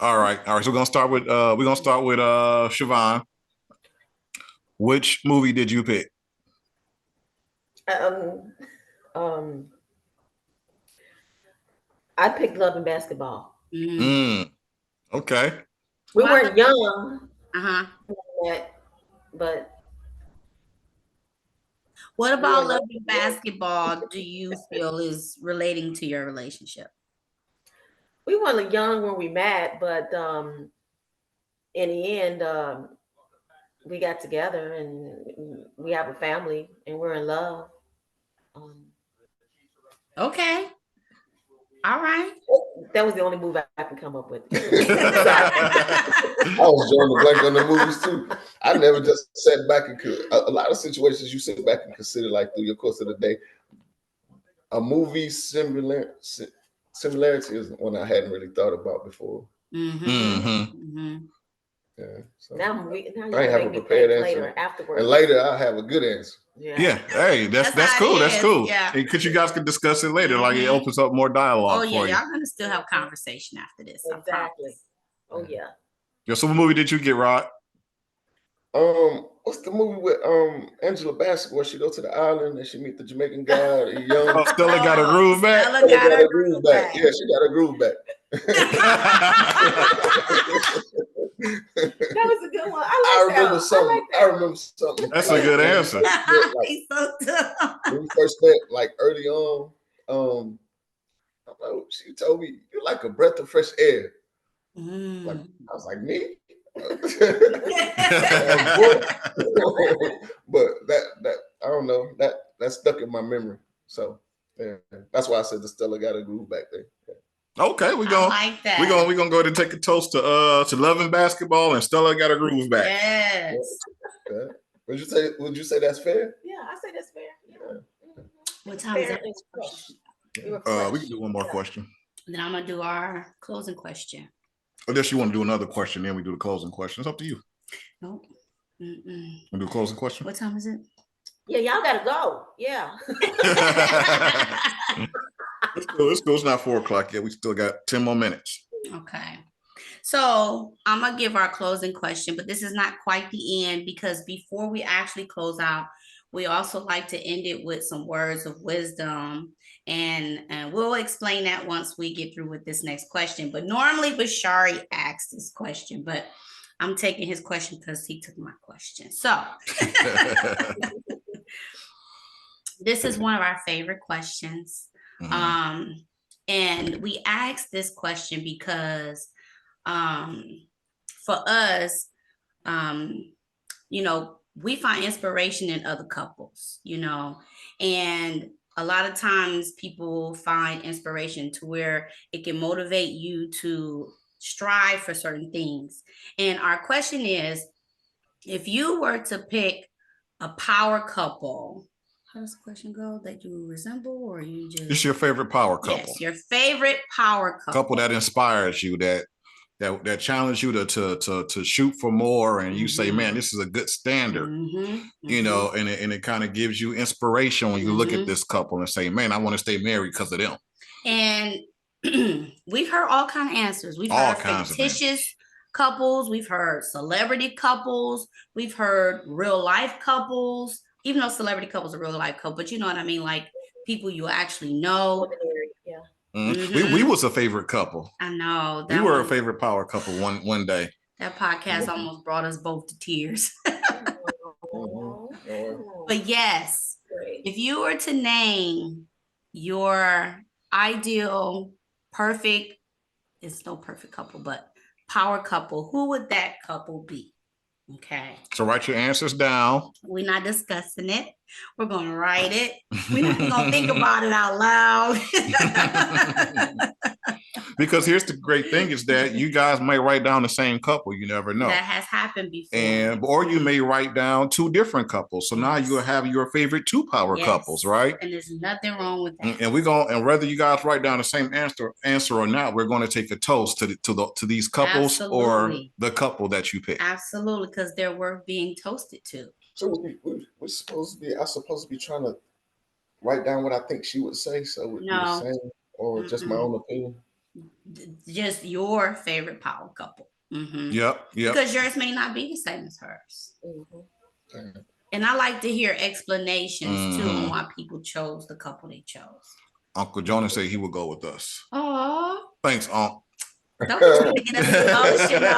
All right. So we're gonna start with Shivon. Which movie did you pick? I picked Love and Basketball. Okay. We weren't young. But what about Love and Basketball do you feel is relating to your relationship? We weren't young when we met, but in the end, we got together and we have a family and we're in love. Okay. All right. That was the only movie I can come up with. I was drawing the blank on the movies too. I never just sat back and a lot of situations you sit back and consider like through your course of the day. A movie similarity is one I hadn't really thought about before. Yeah, so now I ain't have a prepared answer. Afterwards. And later I'll have a good answer. Yeah. Hey, that's cool. That's cool. Yeah. Because you guys can discuss it later. Like it opens up more dialogue. Oh yeah, for you. y'all gonna still have conversation after this. Exactly. Oh yeah. Yo, so what movie did you get, Rod? What's the movie with Angela Bassett where she go to the island and she meet the Jamaican guy, young Stella got a groove back. Stella got a groove back. Yeah, she got a groove back. That was a good one. I remember something. That's a good answer. He's so dumb. When we first met, like early on, she told me, "You're like a breath of fresh air." Like I was like, "Me?" But that I don't know, that stuck in my memory. So yeah, that's why I said the Stella got a groove back there. Yeah. Okay, we're gonna go ahead and take a toast to Love and Basketball and Stella got a groove back. Yes. Yeah. Would you say that's fair? Yeah, I say that's fair. Yeah. What time is it? We can do one more question. Then I'm gonna do our closing question. Unless you want to do another question, then we do the closing question. It's up to you. Nope. Want to do a closing question? What time is it? Yeah, y'all gotta go. Yeah. Let's go. It's not 4:00 yet. We still got 10 more minutes. Okay. So I'm gonna give our closing question, but this is not quite the end because before we actually close out, we also like to end it with some words of wisdom. And we'll explain that once we get through with this next question. But normally Bashari asks this question, but I'm taking his question because he took my question. So this is one of our favorite questions. And we asked this question because for us, we find inspiration in other couples, and a lot of times people find inspiration to where it can motivate you to strive for certain things. And our question is, if you were to pick a power couple, how does the question go? That you resemble, or you just... It's your favorite power couple. Yes, your favorite power couple. Couple that inspires you, that challenge you to shoot for more, and you say, man, this is a good standard, and it kind of gives you inspiration when you look at this couple and say, man, I want to stay married because of them. And we've heard all kinds of answers. We've heard fictitious couples, we've heard celebrity couples, we've heard real life couples, even though celebrity couples are real life couple, but you know what I mean, like people you actually know. Yeah. We was a favorite couple. I know. We were a favorite power couple one day. That podcast almost brought us both to tears. But yes, If you were to name your ideal perfect, it's no perfect couple, but power couple, who would that couple be? Okay. So write your answers down. We're not discussing it. We're going to write it. We're not even going to think about it out loud. Because here's the great thing is that you guys may write down the same couple. You never know. That has happened before. Or you may write down two different couples. So now Yes. you'll have your favorite two power Yes. couples, right? And there's nothing wrong with that. And whether you guys write down the same answer or not, we're going to take a toast to these couples or the couple that you pick. Absolutely, because they're worth being toasted to. So we're supposed to be. I'm supposed to be trying to write down what I think she would say. So we're the same, or just my own opinion. Just your favorite power couple. Mm-hmm. Yep. Because yours may not be the same as hers. Mm-hmm. And I like to hear explanations too on why people chose the couple they chose. Uncle Jonas said he would go with us. Oh, thanks, Unc. Don't be trying to get us emotional.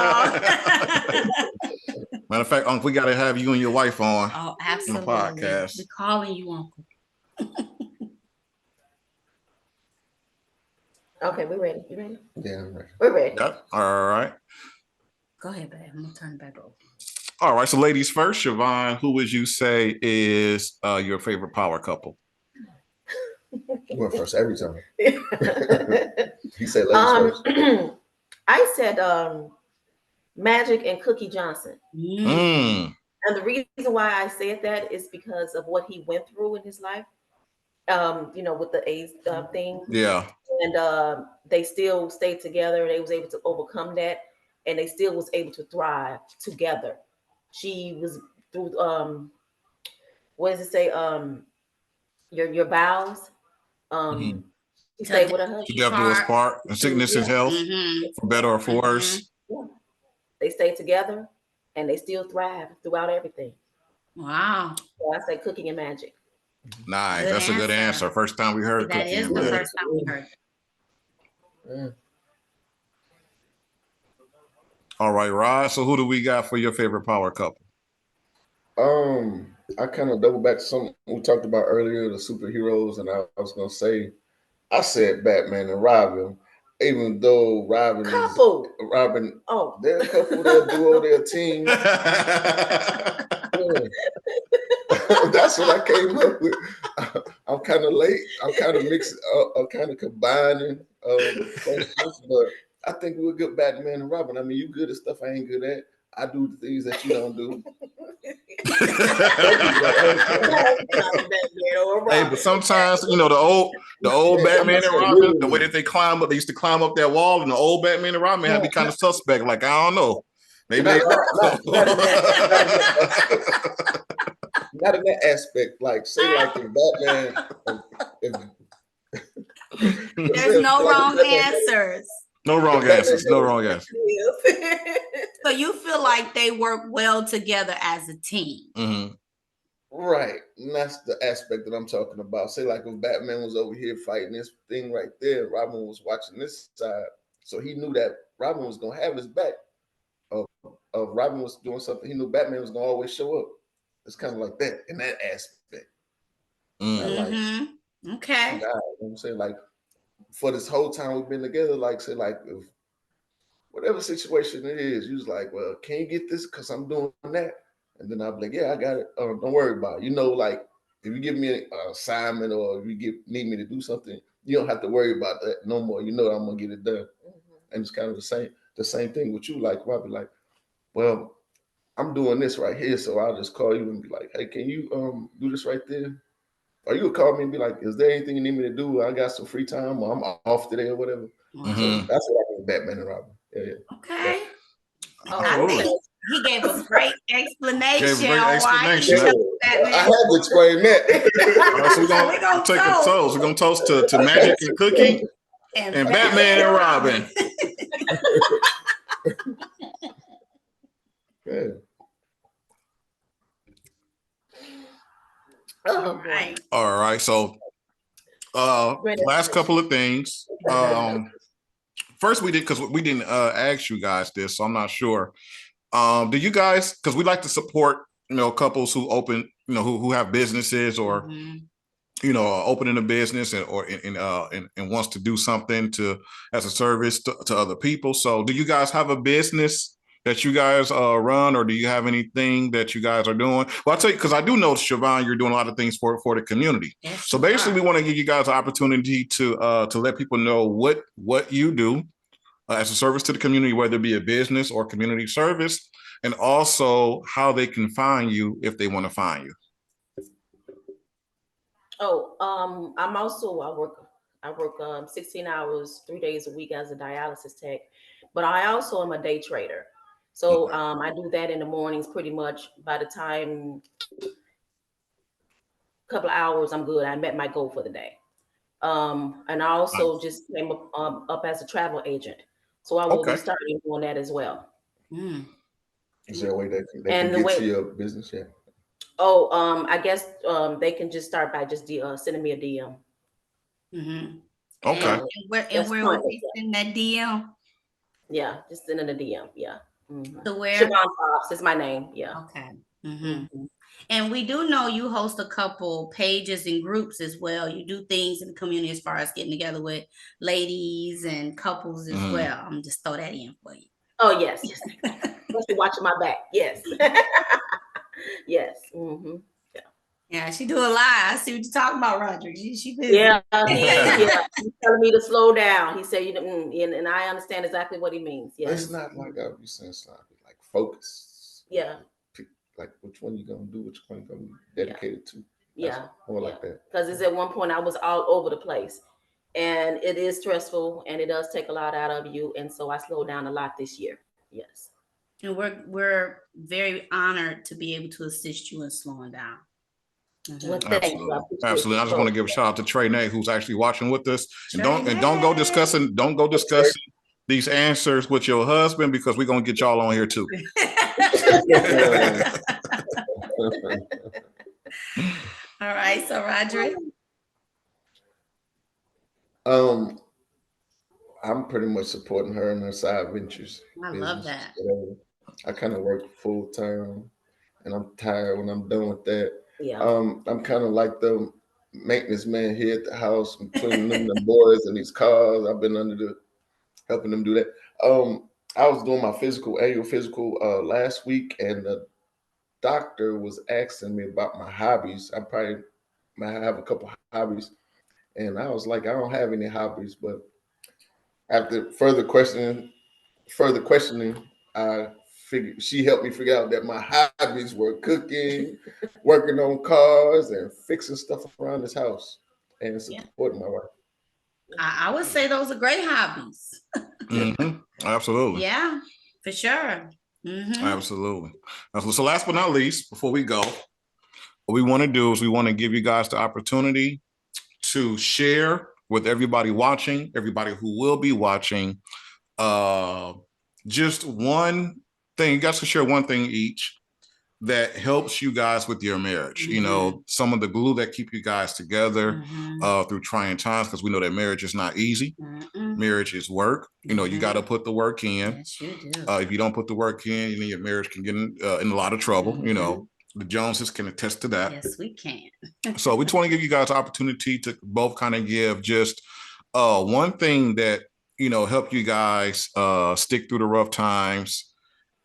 Matter of fact, Unc, we got to have you and your wife on. Oh, absolutely. On the podcast. We're calling you Uncle. Okay, we're ready. You ready? Yeah, I'm ready. We're ready. Yep. All right. Go ahead, babe. I'm gonna turn it back over. All right. So, ladies first, Shivon, who would you say is your favorite power couple? You went first every time. He said ladies first. I said Magic and Cookie Johnson. Mm. And the reason why I said that is because of what he went through in his life. With the AIDS thing. Yeah. And they still stayed together. They was able to overcome that, and they still was able to thrive together. She was through what does it say? Your vows. She stayed with her husband. To death do us part, and sickness and health, for better or for worse. Yeah. They stayed together, and they still thrive throughout everything. Wow. So I say Cooking and Magic. Nice. That's a good answer. First time we heard that is the first time we heard it. Yeah. All right, Rod. So who do we got for your favorite power couple? I kind of double back to something we talked about earlier, the superheroes, and I was gonna say, I said Batman and Robin, even though Robin, they're a couple, they're a duo, they're a team. That's what I came up with. I'm kind of late. I'm kind of mixing. I'm kind of combining questions, but I think we're good Batman and Robin. I mean, you good at stuff I ain't good at. I do the things that you don't do. Hey, but sometimes the old Batman and Robin, the way that they used to climb up that wall, and the old Batman and Robin had to be kind of suspect. Like, I don't know, maybe not in that aspect. Like, say, like if Batman. There's no wrong answers. No wrong answers. No wrong answers. So you feel like they work well together as a team. Mm-hmm. Right. And that's the aspect that I'm talking about. Say, like, if Batman was over here fighting this thing right there, Robin was watching this side. So he knew that Robin was going to have his back. Robin was doing something, he knew Batman was going to always show up. It's kind of like that in that aspect. Mm-hmm. Okay. You know what I'm saying? Like, for this whole time we've been together, like, say, like, if whatever situation it is, you was like, well, can you get this? Because I'm doing that. And then I'll be like, yeah, I got it. Don't worry about it. Like, if you give me an assignment or if you need me to do something, you don't have to worry about that no more. You know that I'm going to get it done. Mm-hmm. And it's kind of the same thing with you. Like, I'll be like, well, I'm doing this right here. So I'll just call you and be like, hey, can you do this right there? Or you would call me and be like, is there anything you need me to do? I got some free time or I'm off today or whatever. Mm-hmm. So that's what I mean, Batman and Robin. Yeah. Okay. I think he gave a great explanation. I had to explain that. So we're gonna take a toast. We're gonna toast to Magic and Cookie and Batman and Robin. Yeah. All right. So last couple of things. First we didn't ask you guys this, so I'm not sure. Do you guys, because we like to support, couples who open, who have businesses or opening a business and wants to do something as a service to other people. So do you guys have a business that you guys run, or do you have anything that you guys are doing? Well, I'll tell you, because I do know, Shivon, you're doing a lot of things for the community. Yes, so basically, we want to give you guys an opportunity to let people know what you do as a service to the community, whether it be a business or community service, and also how they can find you if they want to find you. Oh, I work 16 hours, 3 days a week as a dialysis tech, but I also am a day trader. So I do that in the mornings pretty much. By the time a couple of hours, I'm good. I met my goal for the day. And I also just came up as a travel agent. So I will be starting doing that as well. Mm. Is there a way they can get to your business? Yeah. Oh, I guess they can just start by just sending me a DM. Mm-hmm. Okay. And where would they send that DM? Yeah, just sending a DM. Yeah. Mm-hmm. So where? Shivon Fobbs is my name. Yeah. Okay. Mm-hmm. Mm-hmm. And we do know you host a couple pages and groups as well. You do things in the community as far as getting together with ladies and couples as well. I'm just throw that in for you. Oh yes. Must be watching my back. Yes. Yes. Mm-hmm. Yeah, she do a lot. I see what you're talking about, Roger. She busy. Yeah, he's telling me to slow down. He said, and I understand exactly what he means. Yeah, it's not like I be saying something like focus. Yeah, like which one you gonna do, which one you gonna be dedicated to. Yeah, more like that. Because it's at one point I was all over the place, and it is stressful, and it does take a lot out of you, and so I slowed down a lot this year. Yes, and we're very honored to be able to assist you in slowing down. Mm-hmm. Well, absolutely. Absolutely. I just want to give a shout out to Trey Nay, who's actually watching with us. And don't go discussing these answers with your husband, because we're gonna get y'all on here too. All right, so Roderick. I'm pretty much supporting her in her side ventures. I love that. Whatever. I kind of work full time, and I'm tired when I'm done with that. Yeah. I'm kind of like the maintenance man here at the house, between them the boys and these cars. I've been helping them do that. I was doing my annual physical last week, and the doctor was asking me about my hobbies. I probably might have a couple hobbies, and I was like, I don't have any hobbies. But after further questioning, I figured she helped me figure out that my hobbies were cooking, working on cars, and fixing stuff around this house, and supporting my wife. I would say those are great hobbies. Mm-hmm. Absolutely. Yeah, for sure. Mm-hmm. Absolutely. So last but not least, before we go, what we want to do is we want to give you guys the opportunity to share with everybody watching, everybody who will be watching, just one thing. You guys can share one thing each that helps you guys with your marriage. Mm-hmm. Some of the glue that keep you guys together through trying times, because we know that marriage is not easy. Mm-hmm. Marriage is work. You got to put the work in. Yes, you do. If you don't put the work in, your marriage can get in a lot of trouble. Mm-hmm. The Joneses can attest to that. Yes, we can. So we just want to give you guys an opportunity to both kind of give just one thing that, help you guys stick through the rough times,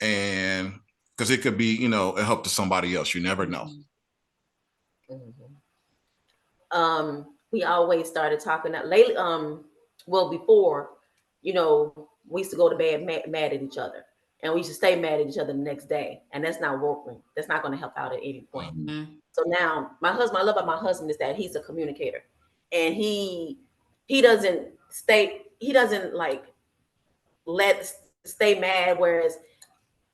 and because it could be, a help to somebody else. You never know. Mm-hmm. We always started talking lately. Before, we used to go to bed mad at each other, and we used to stay mad at each other the next day, and that's not working. That's not going to help out at any point. Mm-hmm. So now, my husband, I love about my husband is that he's a communicator, and he doesn't like stay mad, whereas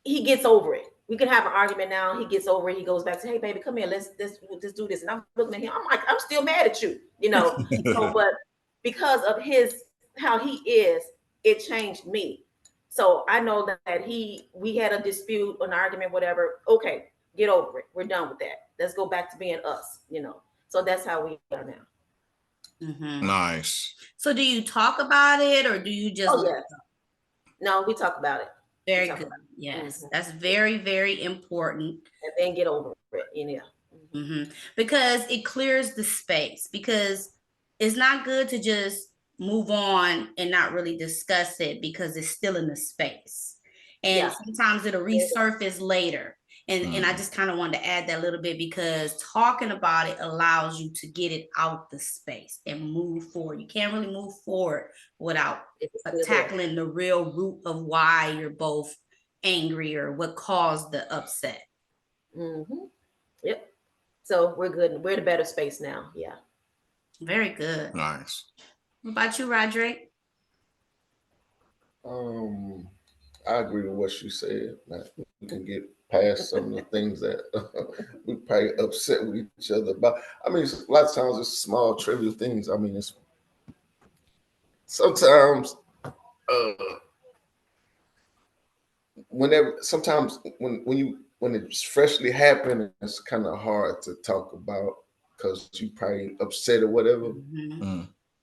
he gets over it. We can have an argument now. He gets over it. He goes back to, hey, baby, come here. Let's do this. And I'm looking at him. I'm like, I'm still mad at you, So, but because of how he is, it changed me. So I know that we had a dispute, an argument, whatever. Okay, get over it. We're done with that. Let's go back to being us, So that's how we are now. Mm-hmm. Nice. So do you talk about it, or do you just? Oh, yeah. No, we talk about it. Very good. Yes, that's very, very important. And then get over it. Because it clears the space, because it's not good to just move on and not really discuss it because it's still in the space. And sometimes it'll resurface later. And I just kind of wanted to add that a little bit because talking about it allows you to get it out the space and move forward. You can't really move forward without tackling the real root of why you're both angry or what caused the upset. Yep. So we're good. We're in a better space now. Yeah. Very good. Nice. What about you, Roderick? I agree with what you said. That we can get past some of the things that we probably upset with each other about. I mean, a lot of times it's small, trivial things. I mean, it's sometimes sometimes when it's freshly happened, it's kind of hard to talk about because you probably upset or whatever.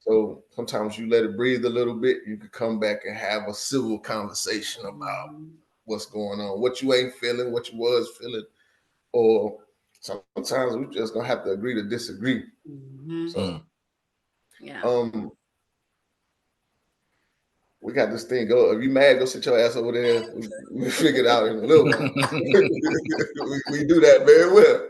So sometimes you let it breathe a little bit. You could come back and have a civil conversation about what's going on, what you ain't feeling, what you was feeling, or sometimes we just gonna have to agree to disagree. So, we got this thing. Go if you mad, go sit your ass over there. We figure it out in a little while. we do that very well.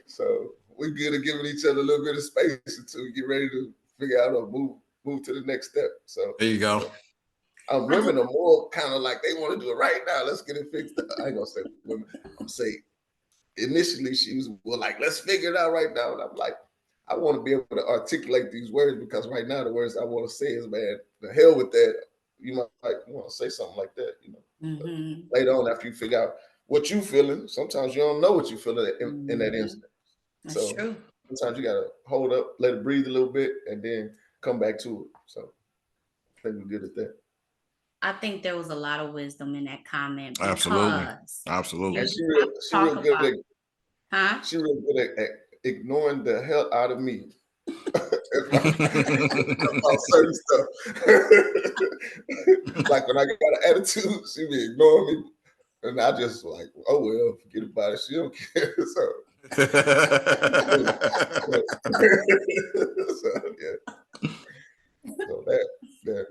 So we good at giving each other a little bit of space until we get ready to figure out or move to the next step. So there you go. Women are more kind of like they want to do it right now. Let's get it fixed. I ain't gonna say women. I'm saying initially she was like, let's figure it out right now. And I'm like, I want to be able to articulate these words because right now the words I want to say is, man, the hell with that. You might want to say something like that, you know. Later on, after you figure out what you feeling, sometimes you don't know what you feeling in that instant. That's true. Sometimes you gotta hold up, let it breathe a little bit, and then come back to it. So I think we're good at that. I think there was a lot of wisdom in that comment. Absolutely. And she real good at she real good at ignoring the hell out of me about certain stuff. Like when I got an attitude, she be ignoring me, and I just like, oh well, forget about it. She don't care. So, So that.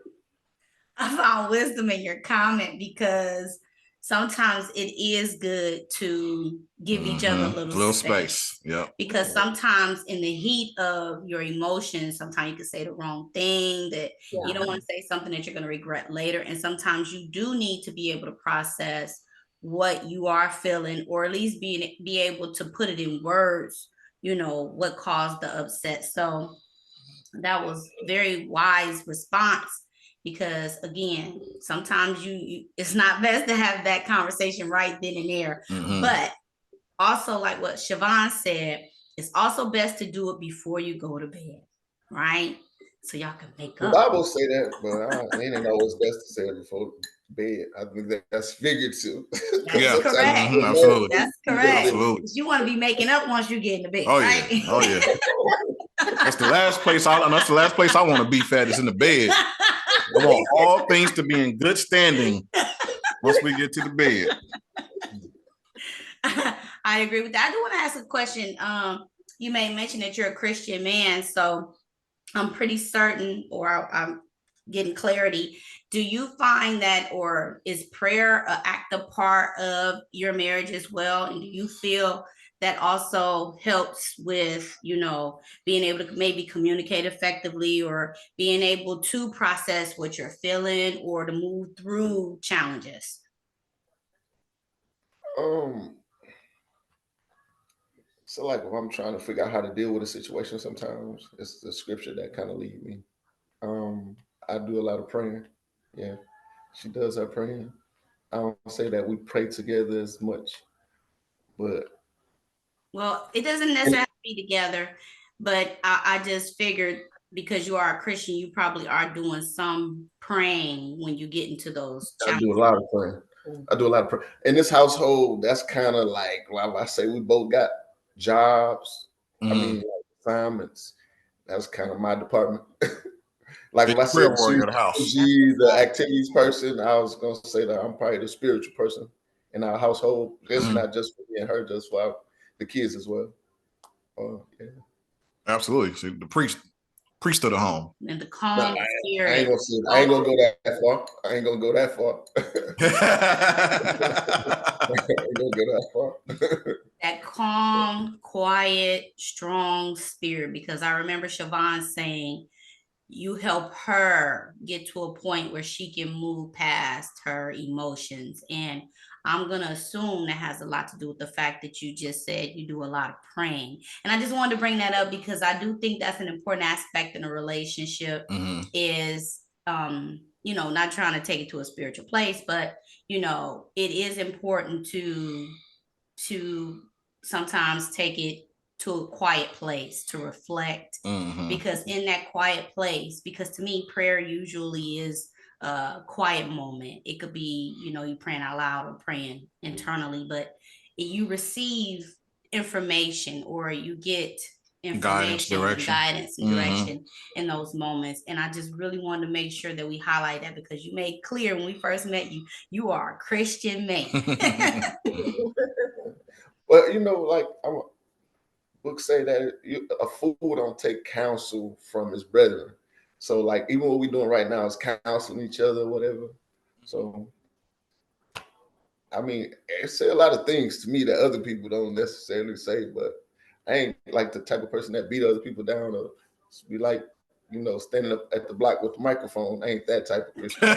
I found wisdom in your comment because sometimes it is good to give each other a little space. Yeah. Because sometimes in the heat of your emotions, sometimes you can say the wrong thing that you don't want to say something that you're going to regret later. And sometimes you do need to be able to process what you are feeling, or at least be able to put it in words, you know, what caused the upset. So that was very wise response. Because again, sometimes you it's not best to have that conversation right then and there. But also, like what Shivon said, it's also best to do it before you go to bed, right? So y'all can make up. The Bible say that, but it ain't always best to say it before bed. I think that's figurative. That's correct. Absolutely. That's correct. Absolutely. You want to be making up once you get in the bed, right? Yeah. Oh yeah. That's the last place I want to beef at is in the bed. I want all things to be in good standing once we get to the bed. I agree with that. I do want to ask a question. You may mention that you're a Christian man, so I'm pretty certain, or I'm getting clarity. Do you find that, or is prayer an active part of your marriage as well? And do you feel that also helps with, you know, being able to maybe communicate effectively, or being able to process what you're feeling, or to move through challenges? So like if I'm trying to figure out how to deal with a situation, sometimes it's the scripture that kind of lead me. I do a lot of praying. Yeah, she does her praying. I don't say that we pray together as much, but well, it doesn't necessarily have to be together, but I just figured because you are a Christian, you probably are doing some praying when you get into those challenges. I do a lot of praying. I do a lot of praying. In this household, that's kind of like, well, I say we both got jobs. I mean, like assignments. That's kind of my department. Like if I said she's the activities person, I was gonna say that I'm probably the spiritual person in our household. It's Mhm. not just for me and her, just for the kids as well. Yeah. Absolutely. See, the priest of the home. And the Nah, calm I ain't spirit. gonna say it. I ain't gonna go that far. I ain't gonna go that far. I ain't gonna go that far. That calm, quiet, strong spirit. Because I remember Shivon saying, you help her get to a point where she can move past her emotions. And I'm going to assume that has a lot to do with the fact that you just said you do a lot of praying. And I just wanted to bring that up because I do think that's an important aspect in a relationship is, you know, not trying to take it to a spiritual place, but, you know, it is important to sometimes take it to a quiet place to reflect, because in that quiet place, because to me prayer usually is a quiet moment. It could be, you know, you praying out loud or praying internally, but you receive information or you get Guidance, information and direction. guidance and direction in those moments. And I just really wanted to make sure that we highlight that because you made clear when we first met you, you are a Christian man. Well, you know, like books say that a fool don't take counsel from his brethren. So, like, even what we're doing right now is counseling each other, whatever. So, I mean, it say a lot of things to me that other people don't necessarily say, but I ain't like the type of person that beat other people down or be like, you know, standing up at the block with the microphone. I ain't that type of Christian.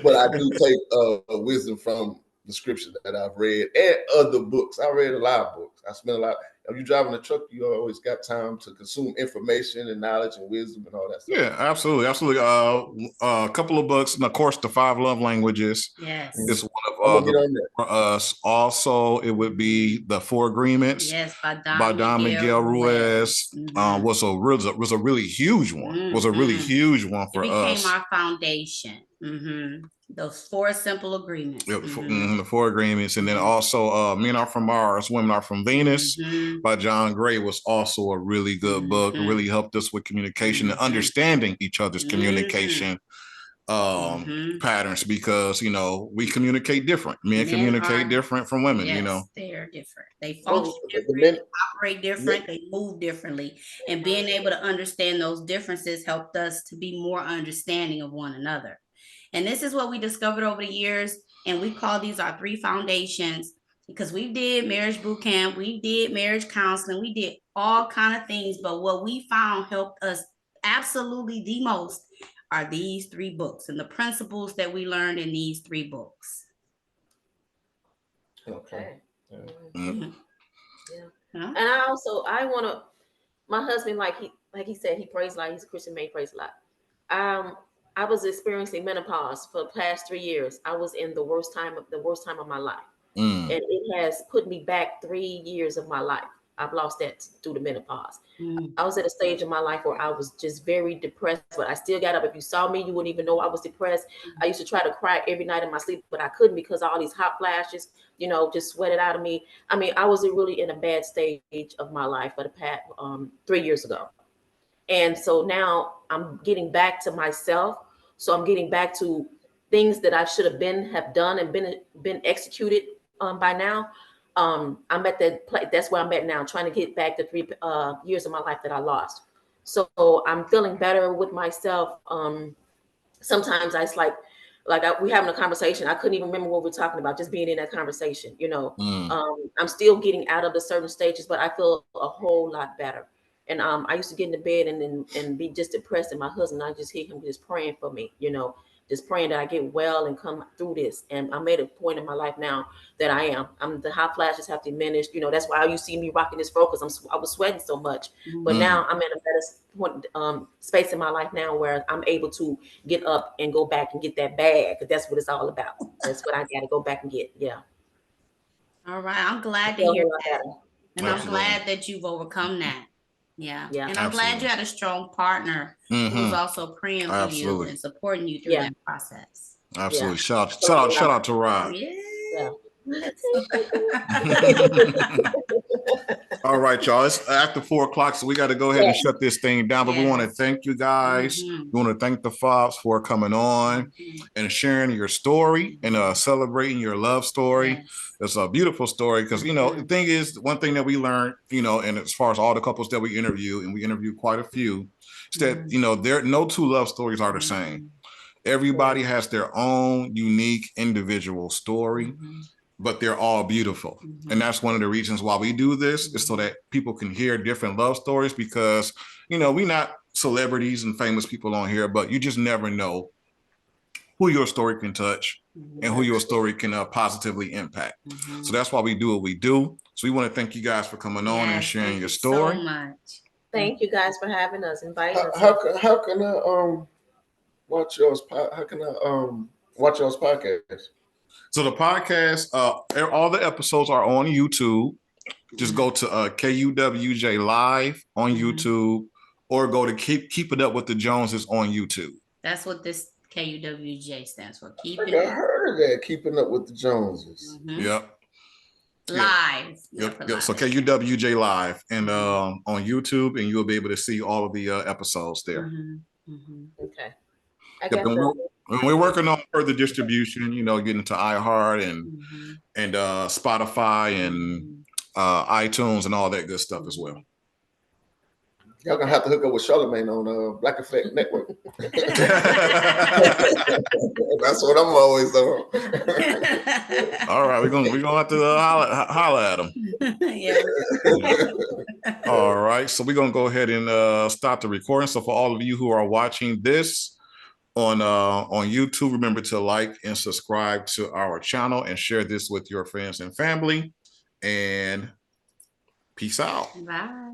But I do take wisdom from the scriptures that I've read and other books. I read a lot of books. I spent a lot. If you're driving a truck, you always got time to consume information and knowledge and wisdom and all that stuff. Yeah, absolutely, absolutely. A couple of books, and of course, the 5 Love Languages. Yes, It's one of for us. Also, it would be the 4 Agreements. yes, by Don Miguel Ruiz. Was a really huge one. Was a really huge one for it became us. our foundation. Those 4 simple agreements. The 4 Agreements, and then also Men Are From Mars, Women Are From Venus by John Gray was also a really good book. It really helped us with communication and understanding each other's communication patterns, because you know we communicate different. Men communicate different from women. Yes, you know, they are different. They function different, operate different, they move differently, and being able to understand those differences helped us to be more understanding of one another. And this is what we discovered over the years, and we call these our 3 foundations because we did marriage boot camp, we did marriage counseling, we did all kind of things, but what we found helped us absolutely the most are these 3 books and the principles that we learned in these 3 books. Okay. Yeah. And I want to, my husband, like he said, he prays a lot. He's a Christian man, he prays a lot. I was experiencing menopause for the past 3 years. I was in the worst time of my life. And it has put me back 3 years of my life. I've lost that through the menopause. I was at a stage in my life where I was just very depressed, but I still got up. If you saw me, you wouldn't even know I was depressed. I used to try to cry every night in my sleep, but I couldn't because of all these hot flashes, you know, just sweated out of me. I mean, I was really in a bad stage of my life for the past 3 years ago. And so now I'm getting back to myself. So I'm getting back to things that I should have done and been executed by now. I'm at that place. That's where I'm at now, trying to get back the 3 years of my life that I lost. So I'm feeling better with myself. Sometimes it's like we having a conversation. I couldn't even remember what we're talking about, just being in that conversation, you know. I'm still getting out of the certain stages, but I feel a whole lot better. And I used to get into bed and be just depressed. And my husband, I just hear him just praying for me, you know, just praying that I get well and come through this. And I made a point in my life now that the hot flashes have diminished. You know, that's why you see me rocking this fro, because I was sweating so much. But now I'm in a better space in my life now where I'm able to get up and go back and get that bag, because that's what it's all about. That's what I got to go back and get. Yeah. All right. I'm glad to hear that. And I'm glad that you've overcome that. Yeah. And I'm glad you had a strong partner who was also praying for you and supporting you through that process. Absolutely. Shout out to Rob. Yeah. All right, y'all. It's after 4 o'clock, so we got to go ahead and shut this thing down. But we want to Yes. thank you guys. Mhm. We want to thank the Fobbs for coming on and sharing your story and celebrating your love story. Yes. It's a beautiful story because, you know, the thing is, one thing that we learned, you know, and as far as all the couples that we interview, and we interview quite a few, is that, you know, no two love stories are the same. Everybody has their own unique individual story, but they're all beautiful. And that's one of the reasons why we do this, is so that people can hear different love stories, because, you know, we're not celebrities and famous people on here, but you just never know who your story can touch and who your story can positively impact. So that's why we do what we do. So we want to thank you guys for coming on and sharing your story. So much. Thank you guys for having us, inviting us. How can I watch yours? How can I watch yours podcast? So the podcast, all the episodes are on YouTube. Just go to KUWJ Live on YouTube, or go to Keep It Up with the Joneses on YouTube. That's what this KUWJ stands for. I heard of that. Keeping Up with the Joneses. Yep. Live. Yep. So KUWJ Live, and on YouTube, and you'll be able to see all of the episodes there. Okay. We're working on further distribution, you know, getting to iHeart and Spotify and iTunes and all that good stuff as well. Y'all gonna have to hook up with Charlemagne on Black Effect Network. That's what I'm always on. All right, we're gonna have to holler at him. Yeah. All right, so we're gonna go ahead and stop the recording. So for all of you who are watching this on YouTube, remember to like and subscribe to our channel and share this with your friends and family. And peace out. Bye.